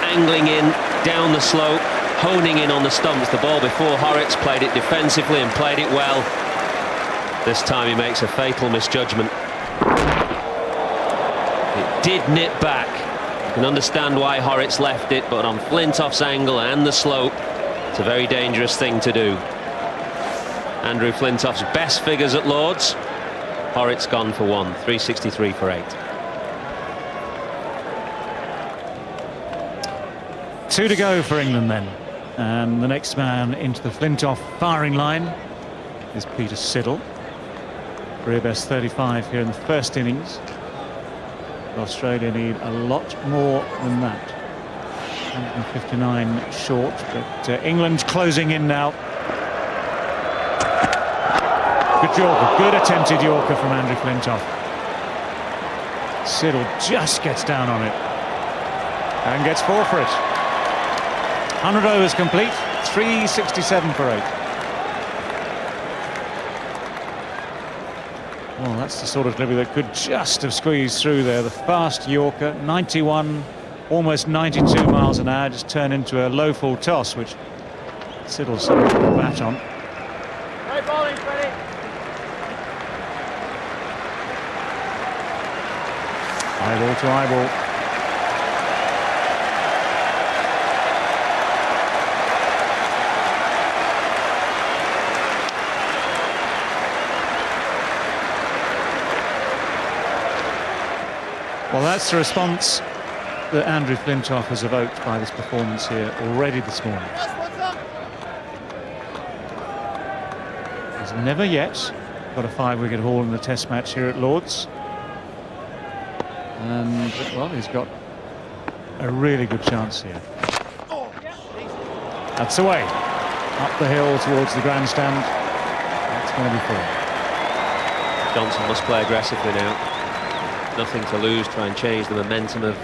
Angling in, down the slope, honing in on the stumps. The ball before, Horrocks played it defensively and played it well. This time he makes a fatal misjudgment. It did nip back. You can understand why Horrocks left it, but on Flintoff's angle and the slope, It's a very dangerous thing to do. Andrew Flintoff's best figures at Lords. Horrocks gone for 1, 363 for 8. 2 to go for England then. And the next man into the Flintoff firing line is Peter Siddle. Career best 35 here in the first innings. Australia need a lot more than that. 159 short, but England closing in now. Good Yorker, good attempted Yorker from Andrew Flintoff. Siddle just gets down on it and gets 4 for it. 100 overs complete, 367 for 8. Well, that's the sort of delivery that could just have squeezed through there. The fast Yorker, 91, almost 92 miles an hour, just turned into a low full toss, which Siddle sort of put the bat on. Right bowling, Freddie. Eyeball to eyeball. Well, that's the response that Andrew Flintoff has evoked by this performance here already this morning. He's never yet got a 5-wicket haul in the Test match here at Lords. And, well, he's got a really good chance here. That's away. Up the hill towards the grandstand. That's going to be 4. Johnson must play aggressively now. Nothing to lose, try and change the momentum of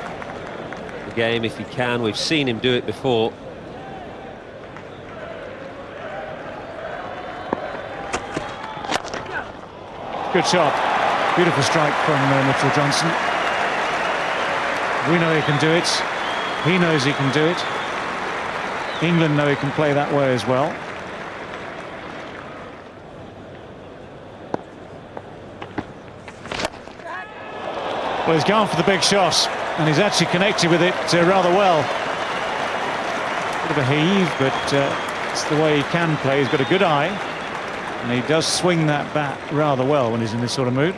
the game if he can. We've seen him do it before. Good shot. Beautiful strike from Mitchell Johnson. We know he can do it. He knows he can do it. England know he can play that way as well. Well, he's gone for the big shot, and he's actually connected with it rather well. Bit of a heave, but it's the way he can play. He's got a good eye, and he does swing that bat rather well when he's in this sort of mood.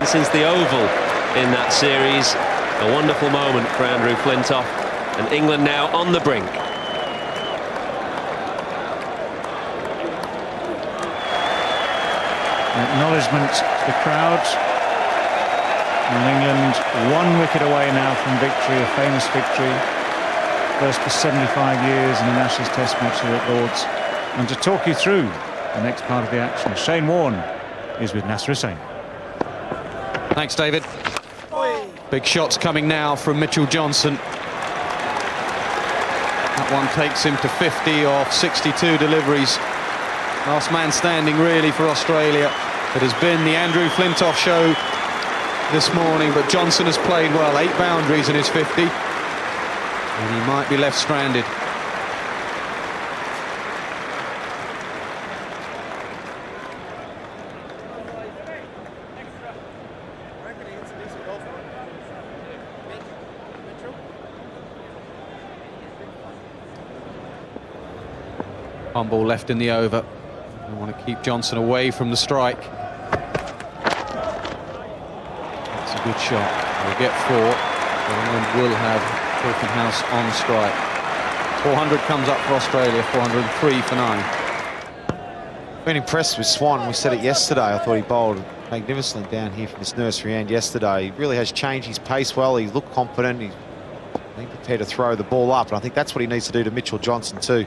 Since the Oval in that series, a wonderful moment for Andrew Flintoff, and England now on the brink. Acknowledgement to the crowd. And England 1 wicket away now from victory, a famous victory. First for 75 years in the Ashes Test match here at Lords. And to talk you through the next part of the action, Shane Warne is with Nasser Hussain. Thanks, David. Big shots coming now from Mitchell Johnson. That one takes him to 50 off 62 deliveries. Last man standing really for Australia. It has been the Andrew Flintoff show this morning, but Johnson has played well. 8 boundaries in his 50. And he might be left stranded. One ball left in the over. I want to keep Johnson away from the strike. That's a good shot. We'll get 4. England will have Hilton-House on strike. 400 comes up for Australia, 403 for 9. Been impressed with Swan. We said it yesterday. I thought he bowled magnificently down here from this nursery end yesterday. He really has changed his pace well. He looked confident. He's been prepared to throw the ball up. And I think that's what he needs to do to Mitchell Johnson too.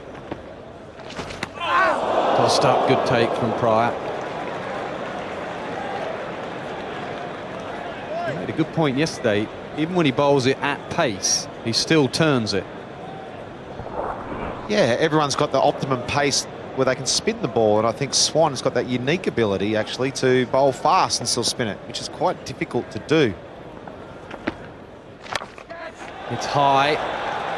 Tossed up, good take from Pryor. He made a good point yesterday. Even when he bowls it at pace, he still turns it. Yeah, everyone's got the optimum pace where they can spin the ball, and I think Swan's got that unique ability actually to bowl fast and still spin it, which is quite difficult to do. It's high,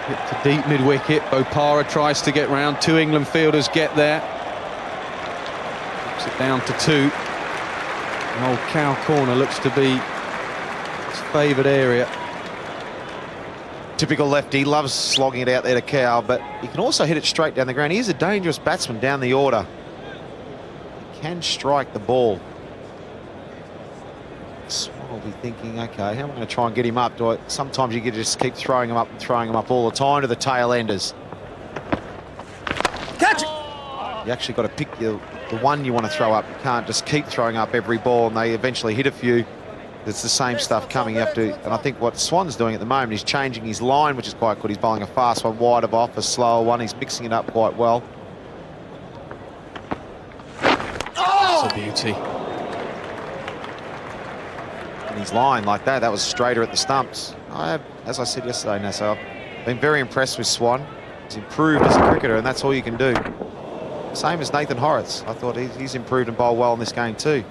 hit to deep mid-wicket. Bopara tries to get round. 2 England fielders get there. Puts it down to 2. An old cow corner looks to be his favoured area. Typical lefty, loves slogging it out there to Cow, but he can also hit it straight down the ground. He is a dangerous batsman down the order. He can strike the ball. Swan will be thinking, okay, how am I going to try and get him up? Sometimes you can just keep throwing him up and throwing him up all the time to the tail enders. Catch it! You actually got to pick the one you want to throw up. You can't just keep throwing up every ball and they eventually hit a few. It's the same stuff coming. You have to, and I think what Swan's doing at the moment is changing his line, which is quite good. He's bowling a fast one wide of off, a slower one. He's mixing it up quite well. It's a beauty. And his line like that was straighter at the stumps. As I said yesterday, Nasser, I've been very impressed with Swan. He's improved as a cricketer, and that's all you can do. Same as Nathan Horrocks. I thought he's improved and bowled well in this game too.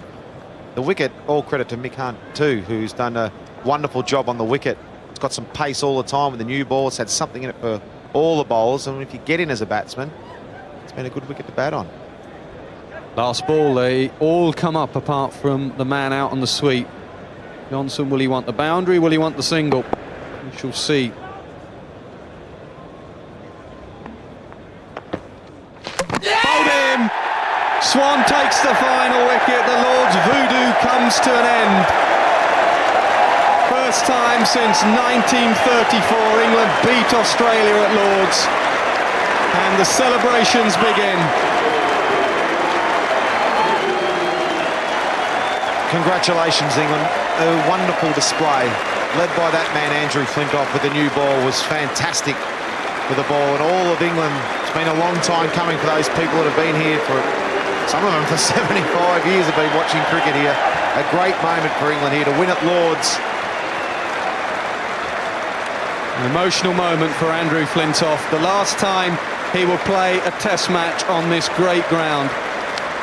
The wicket, all credit to Mick Hunt too, who's done a wonderful job on the wicket. It's got some pace all the time with the new ball. It's had something in it for all the bowlers, and if you get in as a batsman, it's been a good wicket to bat on. Last ball, they all come up apart from the man out on the sweep. Johnson, will he want the boundary? Will he want the single? We shall see. Bowled him! Swan takes the final wicket. The Lord's voodoo comes to an end. First time since 1934 England beat Australia at Lord's. And the celebrations begin. Congratulations, England. A wonderful display. Led by that man, Andrew Flintoff, with the new ball, was fantastic with the ball. And all of England, it's been a long time coming for those people that have been here for, some of them for 75 years have been watching cricket here. A great moment for England here to win at Lord's. An emotional moment for Andrew Flintoff. The last time he will play a test match on this great ground.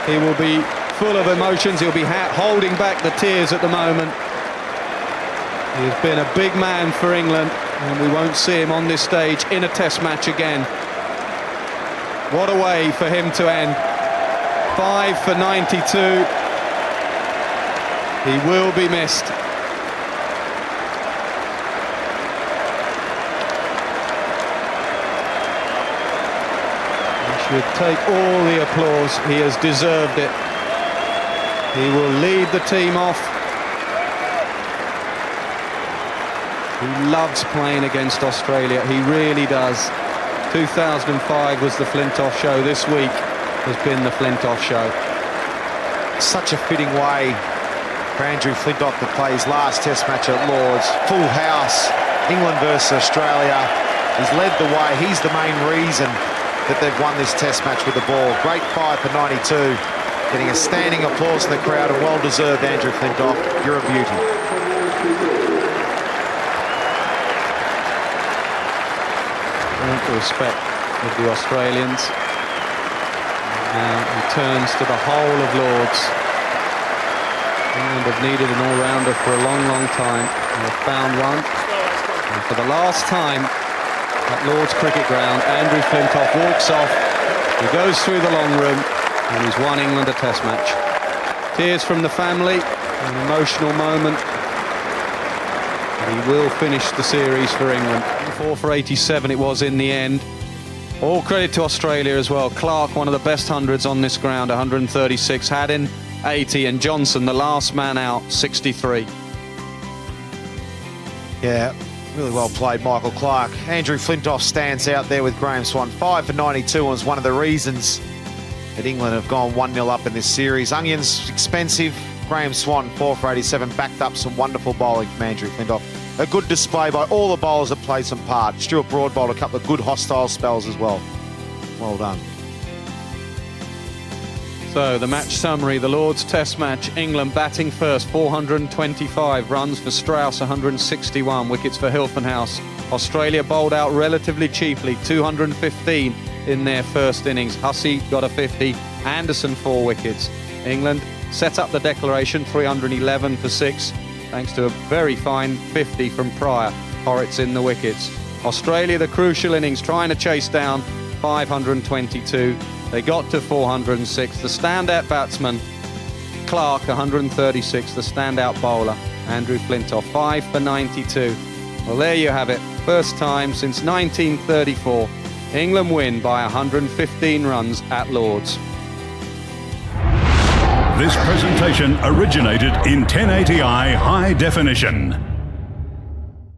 He will be full of emotions. He'll be holding back the tears at the moment. He has been a big man for England, and we won't see him on this stage in a test match again. What a way for him to end. 5 for 92. He will be missed. He should take all the applause. He has deserved it. He will lead the team off. He loves playing against Australia. He really does. 2005 was the Flintoff show. This week has been the Flintoff show. Such a fitting way for Andrew Flintoff to play his last test match at Lord's. Full house, England versus Australia. He's led the way. He's the main reason that they've won this test match with the ball. Great 5 for 92. Getting a standing applause from the crowd, and well-deserved, Andrew Flintoff. You're a beauty. The respect of the Australians. Now he turns to the whole of Lord's. England have needed an all-rounder for a long, long time, and they've found one. And for the last time at Lord's Cricket Ground, Andrew Flintoff walks off. He goes through the long room, and he's won England a test match. Tears from the family, an emotional moment. He will finish the series for England. 4 for 87 it was in the end. All credit to Australia as well. Clark, one of the best hundreds on this ground, 136. Haddin, 80. And Johnson, the last man out, 63. Yeah, really well played, Michael Clark. Andrew Flintoff stands out there with Graeme Swann. 5 for 92 was one of the reasons that England have gone 1-0 up in this series. Onions, expensive. Graeme Swann, 4 for 87, backed up some wonderful bowling from Andrew Flintoff. A good display by all the bowlers that played some part. Stuart Broad bowled a couple of good hostile spells as well. Well done. So the match summary, the Lord's Test match, England batting first, 425 runs for Strauss, 161 wickets for Hilfenhaus. Australia bowled out relatively cheaply, 215 in their first innings. Hussey got a 50, Anderson 4 wickets. England set up the declaration, 311 for 6. Thanks to a very fine 50 from Pryor. Horrocks in the wickets. Australia, the crucial innings, trying to chase down 522. They got to 406. The standout batsman, Clark, 136. The standout bowler, Andrew Flintoff, 5 for 92. Well, there you have it. First time since 1934. England win by 115 runs at Lord's. This presentation originated in 1080i high definition.